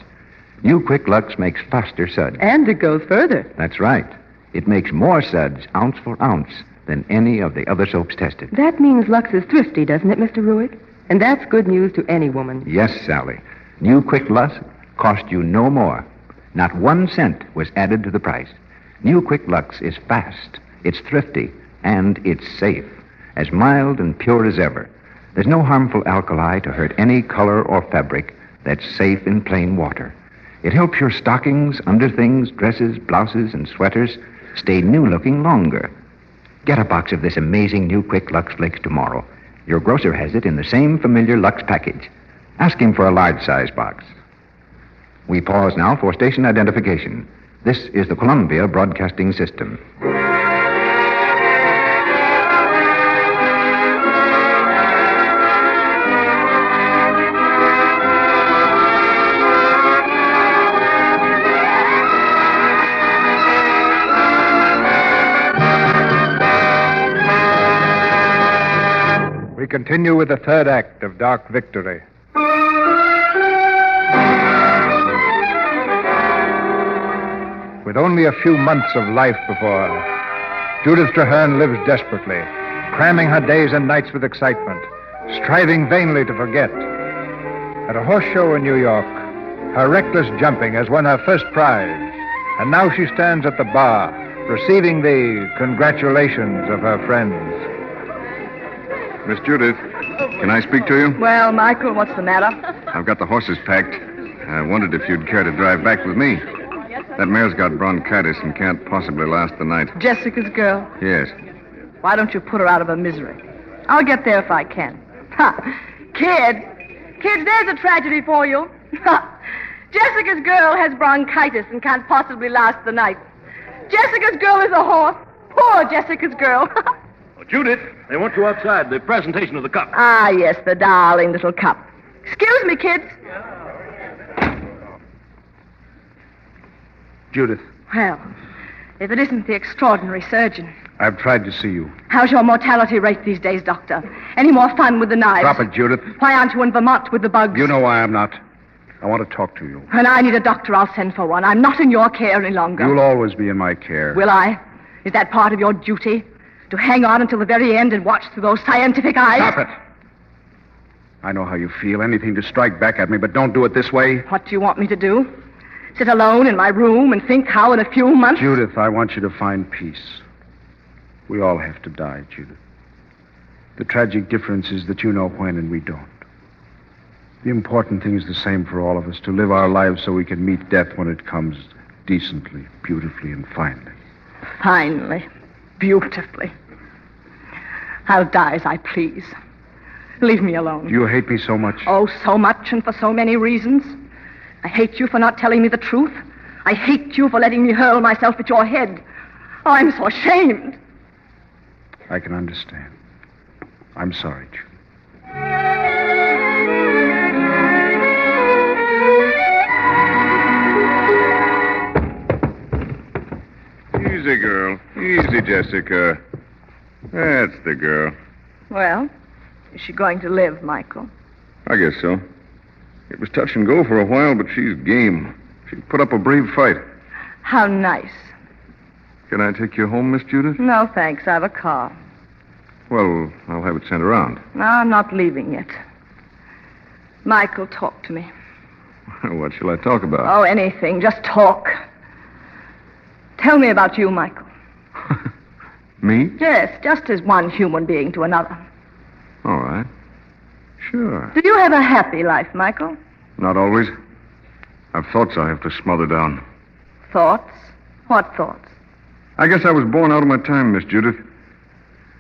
New Quick Lux makes faster suds. And it goes further. That's right. It makes more suds, ounce for ounce, than any of the other soaps tested. That means Lux is thrifty, doesn't it, Mr. Ruick? And that's good news to any woman. Yes, Sally. New Quick Lux cost you no more. Not 1 cent was added to the price. New Quick Lux is fast, it's thrifty, and it's safe. As mild and pure as ever. There's no harmful alkali to hurt any color or fabric that's safe in plain water. It helps your stockings, underthings, dresses, blouses, and sweaters stay new-looking longer. Get a box of this amazing new Quick Lux Flakes tomorrow. Your grocer has it in the same familiar Lux package. Ask him for a large-size box. We pause now for station identification. This is the Columbia Broadcasting System. We continue with the third act of Dark Victory. With only a few months of life before her, Judith Traherne lives desperately, cramming her days and nights with excitement, striving vainly to forget. At a horse show in New York, her reckless jumping has won her first prize, and now she stands at the bar, receiving the congratulations of her friends. Miss Judith, can I speak to you? Well, Michael, what's the matter? I've got the horses packed. I wondered if you'd care to drive back with me. That mare's got bronchitis and can't possibly last the night. Jessica's girl. Yes. Why don't you put her out of her misery? I'll get there if I can. Ha! Kids, there's a tragedy for you. Jessica's girl has bronchitis and can't possibly last the night. Jessica's girl is a horse. Poor Jessica's girl. Oh, Judith, they want you outside. The presentation of the cup. Ah, yes, the darling little cup. Excuse me, kids. Judith, Well, if it isn't the extraordinary surgeon. I've tried to see you. How's your mortality rate these days, Doctor? Any more fun with the knives? Stop it, Judith. Why aren't you in Vermont with the bugs? You know why I'm not. I want to talk to you. When I need a doctor, I'll send for one. I'm not in your care any longer. You'll always be in my care. Will I? Is that part of your duty? To hang on until the very end and watch through those scientific eyes? Stop it. I know how you feel. Anything to strike back at me, but don't do it this way. What do you want me to do? Sit alone in my room and think how in a few months... Judith, I want you to find peace. We all have to die, Judith. The tragic difference is that you know when and we don't. The important thing is the same for all of us, to live our lives so we can meet death when it comes, decently, beautifully, and finally. Finally. Beautifully. I'll die as I please. Leave me alone. Do you hate me so much? Oh, so much and for so many reasons. I hate you for not telling me the truth. I hate you for letting me hurl myself at your head. Oh, I'm so ashamed. I can understand. I'm sorry, Judith. Easy, girl. Easy, Jessica. That's the girl. Well, is she going to live, Michael? I guess so. It was touch and go for a while, but she's game. She put up a brave fight. How nice. Can I take you home, Miss Judith? No, thanks. I have a car. Well, I'll have it sent around. No, I'm not leaving yet. Michael, talk to me. What shall I talk about? Oh, anything. Just talk. Tell me about you, Michael. Me? Yes, just as one human being to another. All right. Sure. Do you have a happy life, Michael? Not always. I've thoughts I have to smother down. Thoughts? What thoughts? I guess I was born out of my time, Miss Judith.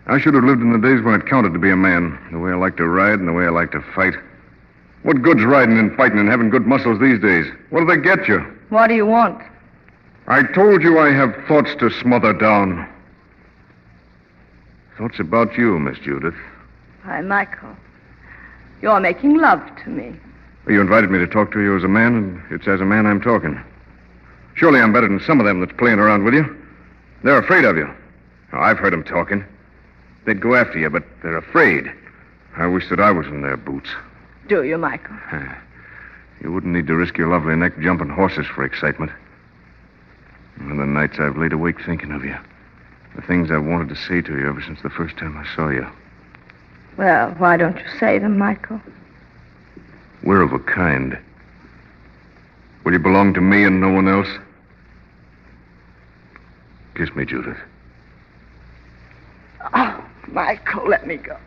I should have lived in the days when it counted to be a man, the way I like to ride and the way I like to fight. What good's riding and fighting and having good muscles these days? What do they get you? What do you want? I told you I have thoughts to smother down. Thoughts about you, Miss Judith. Why, Michael, you're making love to me. You invited me to talk to you as a man, and it's as a man I'm talking. Surely I'm better than some of them that's playing around with you. They're afraid of you. Oh, I've heard them talking. They'd go after you, but they're afraid. I wish that I was in their boots. Do you, Michael? You wouldn't need to risk your lovely neck jumping horses for excitement. And the nights I've laid awake thinking of you. The things I've wanted to say to you ever since the first time I saw you. Well, why don't you say them, Michael? We're of a kind. Will you belong to me and no one else? Kiss me, Judith. Oh, Michael, let me go.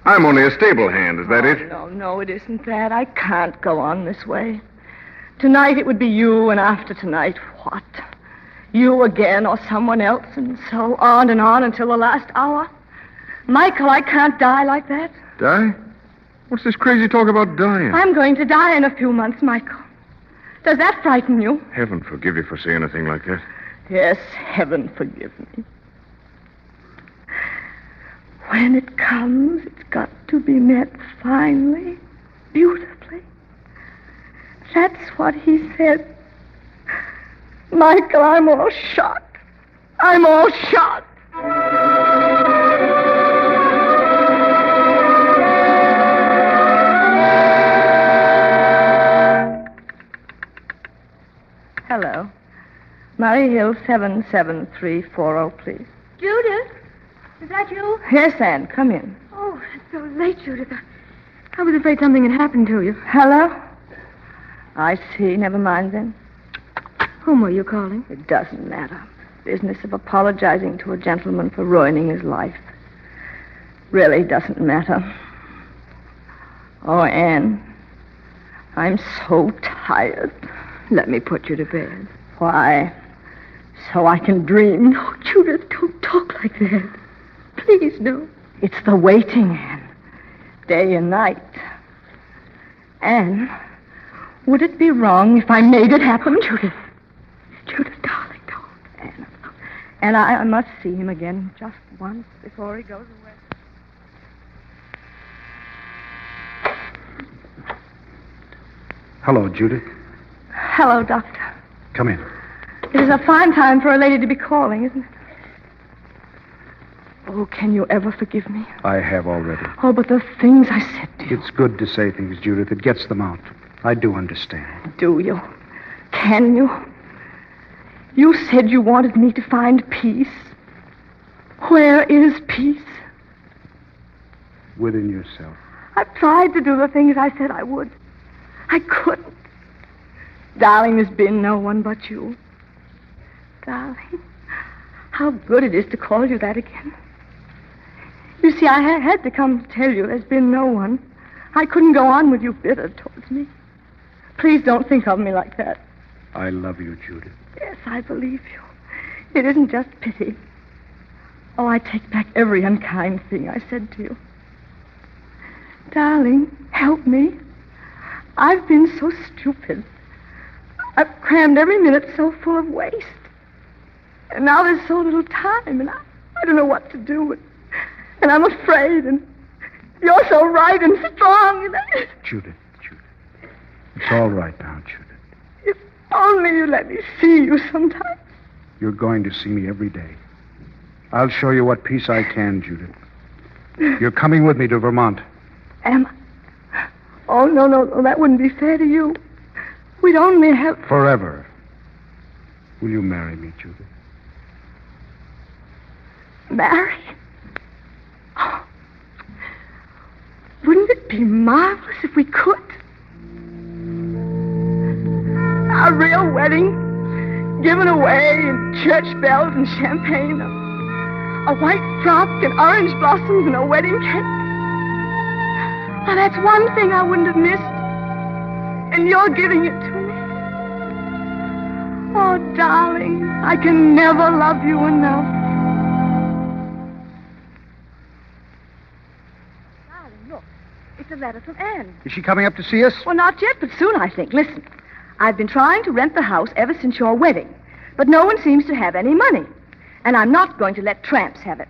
I'm only a stable hand, is that it? No, it isn't that. I can't go on this way. Tonight it would be you, and after tonight, what? You again or someone else, and so on and on until the last hour. Michael, I can't die like that. Die? What's this crazy talk about dying? I'm going to die in a few months, Michael. Does that frighten you? Heaven forgive you for saying a thing like that. Yes, heaven forgive me. When it comes, it's got to be met finely, beautifully. That's what he said. Michael, I'm all shot. I'm all shot. Hello. Murray Hill 77340, please. Judith? Is that you? Yes, Anne, come in. Oh, it's so late, Judith. I was afraid something had happened to you. Hello? I see. Never mind then. Whom were you calling? It doesn't matter. Business of apologizing to a gentleman for ruining his life. Really doesn't matter. Oh, Anne, I'm so tired. Let me put you to bed. Why? So I can dream. Oh, Judith, don't talk like that. Please, no. It's the waiting, Anne. Day and night. Anne, would it be wrong if I made it happen? Judith. Judith, darling, don't. And I must see him again just once before he goes away. Hello, Judith. Hello, Doctor. Come in. It is a fine time for a lady to be calling, isn't it? Oh, can you ever forgive me? I have already. Oh, but the things I said to you. It's good to say things, Judith. It gets them out. I do understand. Do you? Can you? You said you wanted me to find peace. Where is peace? Within yourself. I've tried to do the things I said I would. I couldn't. Darling, there's been no one but you. Darling, how good it is to call you that again. You see, I had to come to tell you there's been no one. I couldn't go on with you bitter towards me. Please don't think of me like that. I love you, Judith. Yes, I believe you. It isn't just pity. Oh, I take back every unkind thing I said to you. Darling, help me. I've been so stupid. I've crammed every minute so full of waste. And now there's so little time, and I don't know what to do. And I'm afraid, and you're so right and strong. And Judith. It's all right now, Judith. If only you let me see you sometime. You're going to see me every day. I'll show you what peace I can, Judith. You're coming with me to Vermont. Am I? Oh, no, that wouldn't be fair to you. We'd only have... Forever. Will you marry me, Judith? Marry? Oh. Wouldn't it be marvelous if we could? A real wedding, given away in church bells and champagne. A white frock and orange blossoms and a wedding cake. Oh, that's one thing I wouldn't have missed. And you're giving it to me. Oh, darling, I can never love you enough. Darling, look. It's a letter from Anne. Is she coming up to see us? Well, not yet, but soon, I think. Listen, I've been trying to rent the house ever since your wedding, but no one seems to have any money. And I'm not going to let tramps have it.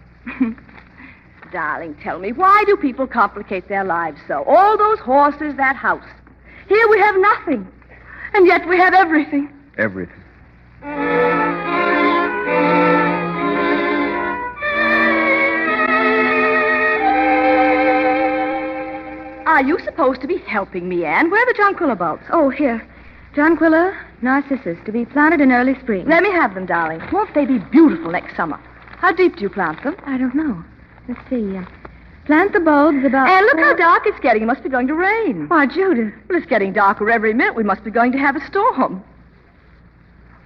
Darling, tell me, why do people complicate their lives so? All those horses, that house. Here we have nothing, and yet we have everything. Everything. Are you supposed to be helping me, Anne? Where are the jonquilla bulbs? Oh, here. Jonquilla, narcissus, to be planted in early spring. Let me have them, darling. Won't they be beautiful next summer? How deep do you plant them? I don't know. Let's see. Plant the bulbs about... And look how dark it's getting. It must be going to rain. Why, Judith. Well, it's getting darker every minute. We must be going to have a storm.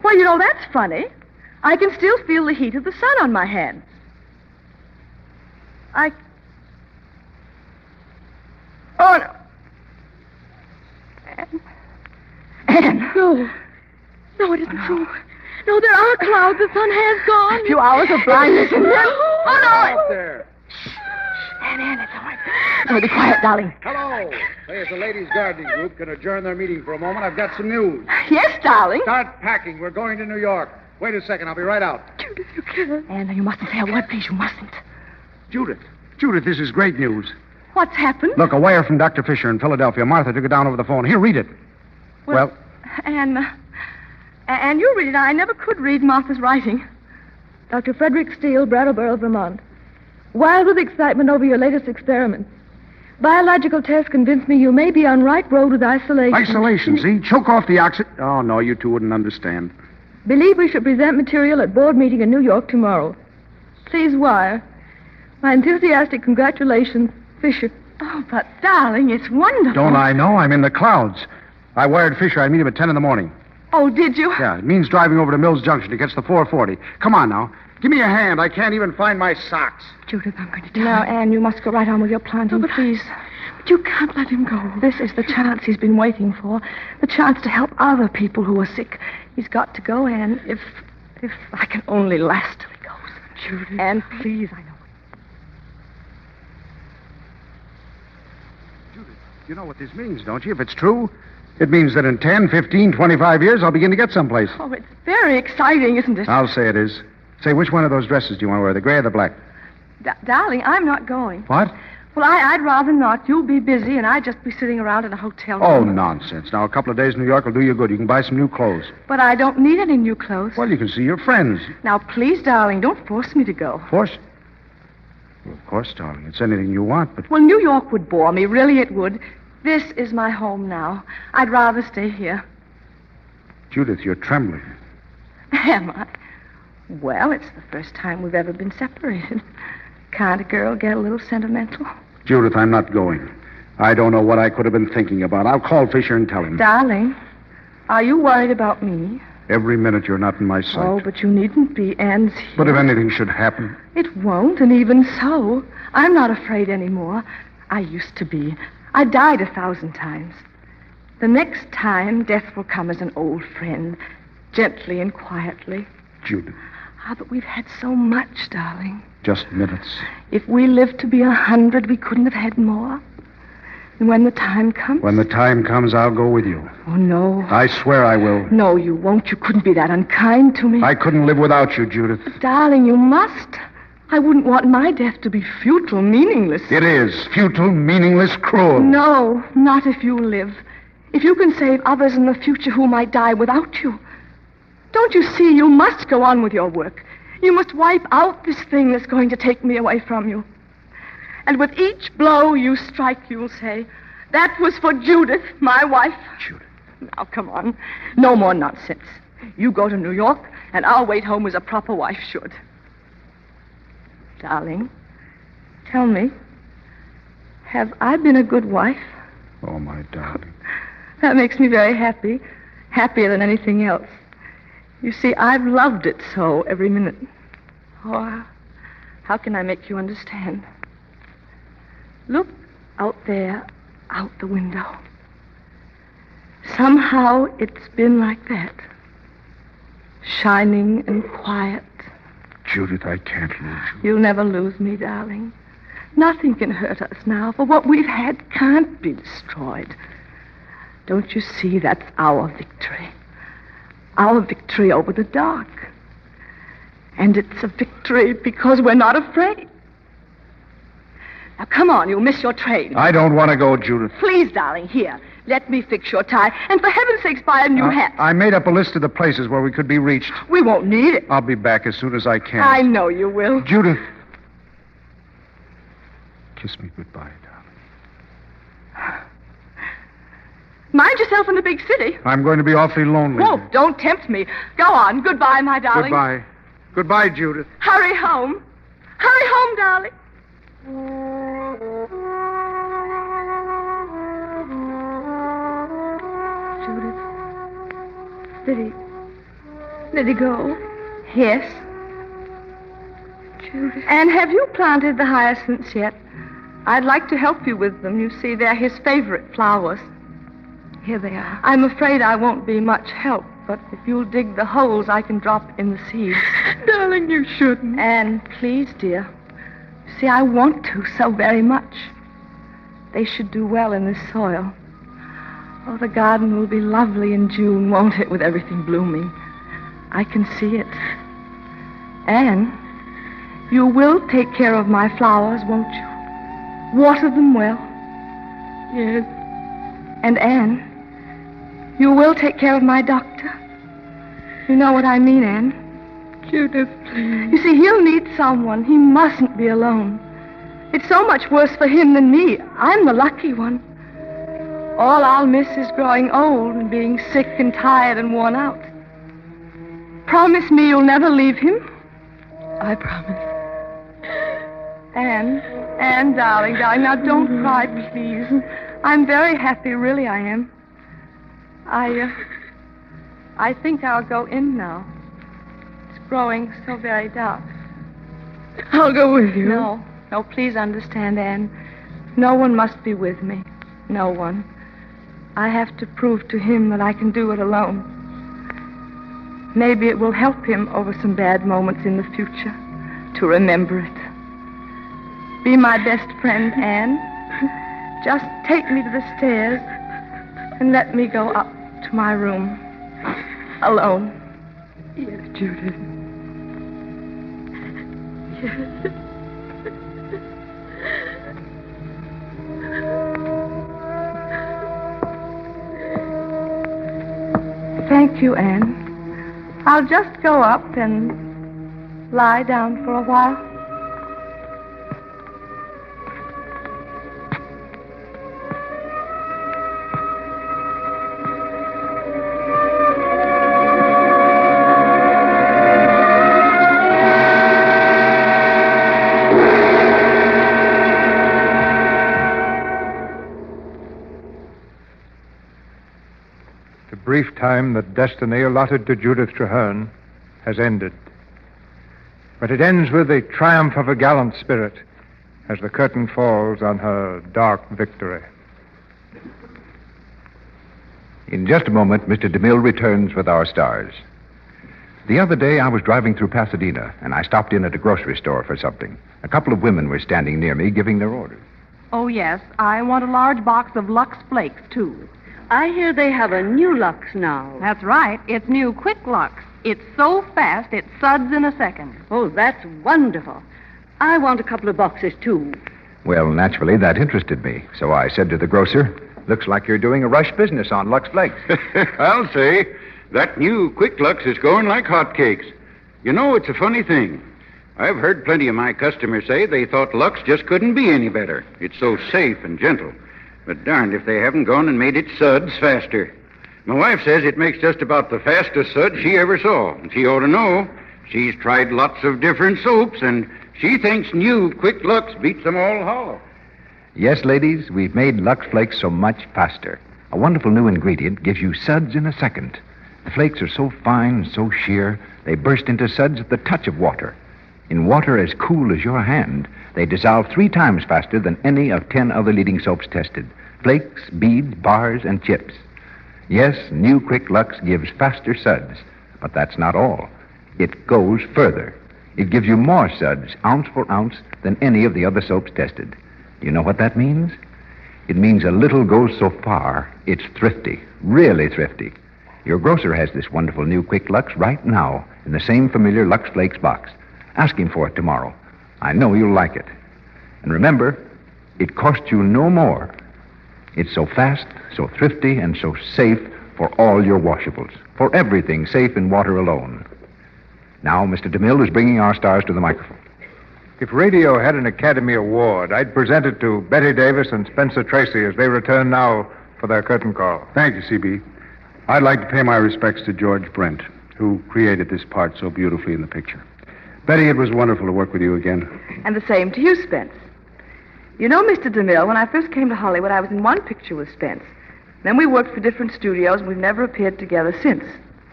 Well, you know, that's funny. I can still feel the heat of the sun on my hands. Oh, no. Anne. No, it isn't true. No, there are clouds. The sun has gone. A few hours of blindness and then... Oh, no! Out there. Anne, it's all right. No, be quiet, darling. Hello. There's the ladies' gardening group. Can adjourn their meeting for a moment. I've got some news. Yes, darling. Start packing. We're going to New York. Wait a second. I'll be right out. Judith, you can't. Anne, you mustn't say a word, please. You mustn't. Judith, this is great news. What's happened? Look, a wire from Dr. Fisher in Philadelphia. Martha took it down over the phone. Here, read it. Well? Anne, you read it. I never could read Martha's writing. Dr. Frederick Steele, Brattleboro, Vermont. Wild with excitement over your latest experiments. Biological tests convince me you may be on right road with isolation. Isolation, see? Choke off the oxygen. Oh, no, you two wouldn't understand. Believe we should present material at board meeting in New York tomorrow. Please wire. My enthusiastic congratulations, Fisher. Oh, but, darling, it's wonderful. Don't I know? I'm in the clouds. I wired Fisher I'd meet him at 10 in the morning. Oh, did you? Yeah, it means driving over to Mills Junction to catch the 4:40. Come on now. Give me a hand. I can't even find my socks. Judith, I'm going to tell Now, Anne, you must go right on with your planting, please. You can't let him go. This is the chance he's been waiting for. The chance to help other people who are sick. He's got to go, Anne. If I can only last till he goes. Judith. Anne, please, I know. You know what this means, don't you? If it's true, it means that in 10, 15, 25 years, I'll begin to get someplace. Oh, it's very exciting, isn't it? I'll say it is. Say, which one of those dresses do you want to wear, the gray or the black? Darling, I'm not going. What? Well, I'd rather not. You'll be busy, and I'd just be sitting around in a hotel room. Oh, nonsense. Now, a couple of days in New York will do you good. You can buy some new clothes. But I don't need any new clothes. Well, you can see your friends. Now, please, darling, don't force me to go. Force? Well, of course, darling. It's anything you want, but... Well, New York would bore me. Really, it would. This is my home now. I'd rather stay here. Judith, you're trembling. Am I? Well, it's the first time we've ever been separated. Can't a girl get a little sentimental? Judith, I'm not going. I don't know what I could have been thinking about. I'll call Fisher and tell him. Darling, are you worried about me? Every minute you're not in my sight. Oh, but you needn't be. Anne's here. But if anything should happen... It won't, and even so, I'm not afraid anymore. I used to be. I died 1,000 times. The next time, death will come as an old friend, gently and quietly. Judith. Ah, but we've had so much, darling. Just minutes. If we lived to be 100, we couldn't have had more. And when the time comes... When the time comes, I'll go with you. Oh, no. I swear I will. No, you won't. You couldn't be that unkind to me. I couldn't live without you, Judith. But, darling, you must. I wouldn't want my death to be futile, meaningless. It is. Futile, meaningless, cruel. No, not if you live. If you can save others in the future who might die without you. Don't you see, you must go on with your work. You must wipe out this thing that's going to take me away from you. And with each blow you strike, you'll say, that was for Judith, my wife. Judith. Now, come on. No more nonsense. You go to New York, and I'll wait home as a proper wife should. Darling, tell me, have I been a good wife? Oh, my darling. That makes me very happy. Happier than anything else. You see, I've loved it so every minute. Oh, how can I make you understand? Look out there, out the window. Somehow it's been like that. Shining and quiet. Judith, I can't lose you. You'll never lose me, darling. Nothing can hurt us now, for what we've had can't be destroyed. Don't you see, that's our victory. Our victory over the dark. And it's a victory because we're not afraid. Now, come on, you'll miss your train. I don't want to go, Judith. Please, darling, here. Let me fix your tie. And for heaven's sakes, buy a new hat. I made up a list of the places where we could be reached. We won't need it. I'll be back as soon as I can. I know you will. Judith. Kiss me goodbye, darling. Mind yourself in the big city. I'm going to be awfully lonely. Oh, don't tempt me. Go on. Goodbye, my darling. Goodbye. Goodbye, Judith. Hurry home. Hurry home, darling. Judith. Did he go? Yes. Judith. And have you planted the hyacinths yet? I'd like to help you with them. You see, they're his favorite flowers. Here they are. I'm afraid I won't be much help, but if you'll dig the holes, I can drop in the seeds. Darling, you shouldn't. And please, dear. See, I want to so very much. They should do well in this soil. Oh, the garden will be lovely in June, won't it, with everything blooming? I can see it. Anne, you will take care of my flowers, won't you? Water them well. Yes. And Anne, you will take care of my doctor. You know what I mean, Anne? Judith, please. You see, he'll need someone. He mustn't be alone. It's so much worse for him than me. I'm the lucky one. All I'll miss is growing old and being sick and tired and worn out. Promise me you'll never leave him. I promise. Anne, darling, now don't cry, please. I'm very happy, really I am. I think I'll go in now. It's growing so very dark. I'll go with you. No, please understand, Anne. No one must be with me. No one. I have to prove to him that I can do it alone. Maybe it will help him over some bad moments in the future to remember it. Be my best friend, Anne. Just take me to the stairs and let me go up to my room alone. Yes, Judith. Yes. Thank you, Anne. I'll just go up and lie down for a while. The brief time that destiny allotted to Judith Traherne has ended. But it ends with the triumph of a gallant spirit as the curtain falls on her dark victory. In just a moment, Mr. DeMille returns with our stars. The other day, I was driving through Pasadena, and I stopped in at a grocery store for something. A couple of women were standing near me giving their orders. Oh, yes. I want a large box of Lux Flakes, too. I hear they have a new Lux now. That's right. It's new Quick Lux. It's so fast, it suds in a second. Oh, that's wonderful. I want a couple of boxes, too. Well, naturally, that interested me. So I said to the grocer, "Looks like you're doing a rush business on Lux Flakes." I'll say. That new Quick Lux is going like hotcakes. You know, it's a funny thing. I've heard plenty of my customers say they thought Lux just couldn't be any better. It's so safe and gentle. But darned if they haven't gone and made it suds faster. My wife says it makes just about the fastest sud she ever saw. And she ought to know. She's tried lots of different soaps, and she thinks new Quick Lux beats them all hollow. Yes, ladies, we've made Lux Flakes so much faster. A wonderful new ingredient gives you suds in a second. The flakes are so fine, so sheer, they burst into suds at the touch of water. In water as cool as your hand, they dissolve 3 times faster than any of 10 other leading soaps tested. Flakes, beads, bars, and chips. Yes, new Quick Lux gives faster suds, but that's not all. It goes further. It gives you more suds, ounce for ounce, than any of the other soaps tested. Do you know what that means? It means a little goes so far, it's thrifty, really thrifty. Your grocer has this wonderful new Quick Lux right now in the same familiar Lux Flakes box. Ask him for it tomorrow. I know you'll like it. And remember, it costs you no more. It's so fast, so thrifty, and so safe for all your washables. For everything safe in water alone. Now, Mr. DeMille is bringing our stars to the microphone. If radio had an Academy Award, I'd present it to Bette Davis and Spencer Tracy as they return now for their curtain call. Thank you, C.B. I'd like to pay my respects to George Brent, who created this part so beautifully in the picture. Betty, it was wonderful to work with you again. And the same to you, Spence. You know, Mr. DeMille, when I first came to Hollywood, I was in one picture with Spence. Then we worked for different studios, and we've never appeared together since.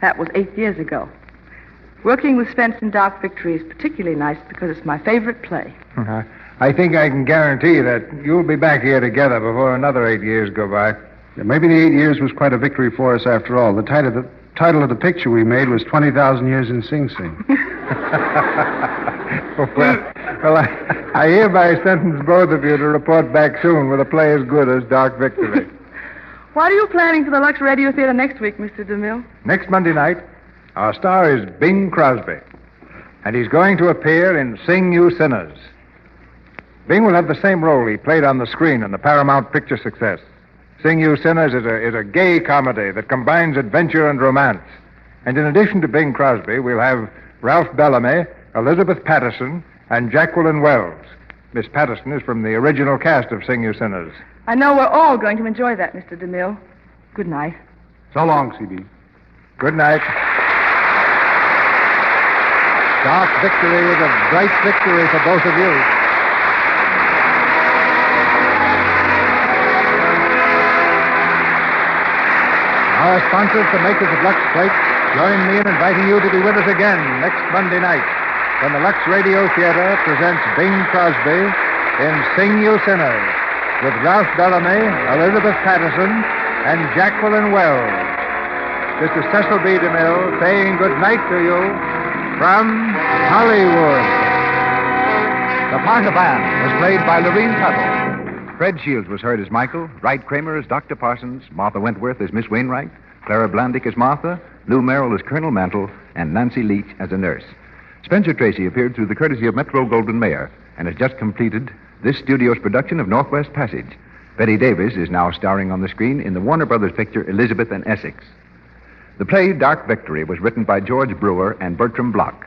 That was 8 years ago. Working with Spence in Dark Victory is particularly nice because it's my favorite play. I think I can guarantee that you'll be back here together before another 8 years go by. Yeah, maybe the 8 years was quite a victory for us after all. The title of the picture we made was 20,000 Years in Sing Sing. Well, I hereby sentence both of you to report back soon with a play as good as Dark Victory. What are you planning for the Lux Radio Theater next week, Mr. DeMille? Next Monday night, our star is Bing Crosby, and he's going to appear in Sing You Sinners. Bing will have the same role he played on the screen in the Paramount picture success. Sing You Sinners is a gay comedy that combines adventure and romance. And in addition to Bing Crosby, we'll have Ralph Bellamy, Elizabeth Patterson, and Jacqueline Wells. Miss Patterson is from the original cast of Sing You Sinners. I know we're all going to enjoy that, Mr. DeMille. Good night. So long, C.B. Good night. Dark Victory is a bright victory for both of you. Our sponsors, the makers of Lux Flakes, join me in inviting you to be with us again next Monday night when the Lux Radio Theater presents Bing Crosby in Sing You Sinners. with Ralph Bellamy, Elizabeth Patterson, and Jacqueline Wells. This is Cecil B. DeMille saying good night to you from Hollywood. The part of Anne was played by Lorene Tuttle. Fred Shields was heard as Michael, Wright Kramer as Dr. Parsons, Martha Wentworth as Miss Wainwright, Clara Blandick as Martha, Lou Merrill as Colonel Mantle, and Nancy Leach as a nurse. Spencer Tracy appeared through the courtesy of Metro-Goldwyn-Mayer and has just completed this studio's production of Northwest Passage. Bette Davis is now starring on the screen in the Warner Brothers picture Elizabeth and Essex. The play Dark Victory was written by George Brewer and Bertram Bloch.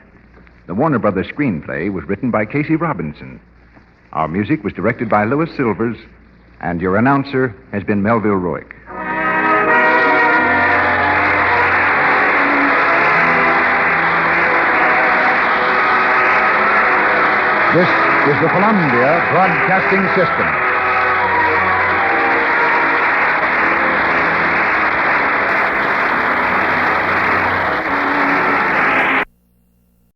The Warner Brothers screenplay was written by Casey Robinson. Our music was directed by Louis Silvers, and your announcer has been Melville Ruick. This is the Columbia Broadcasting System.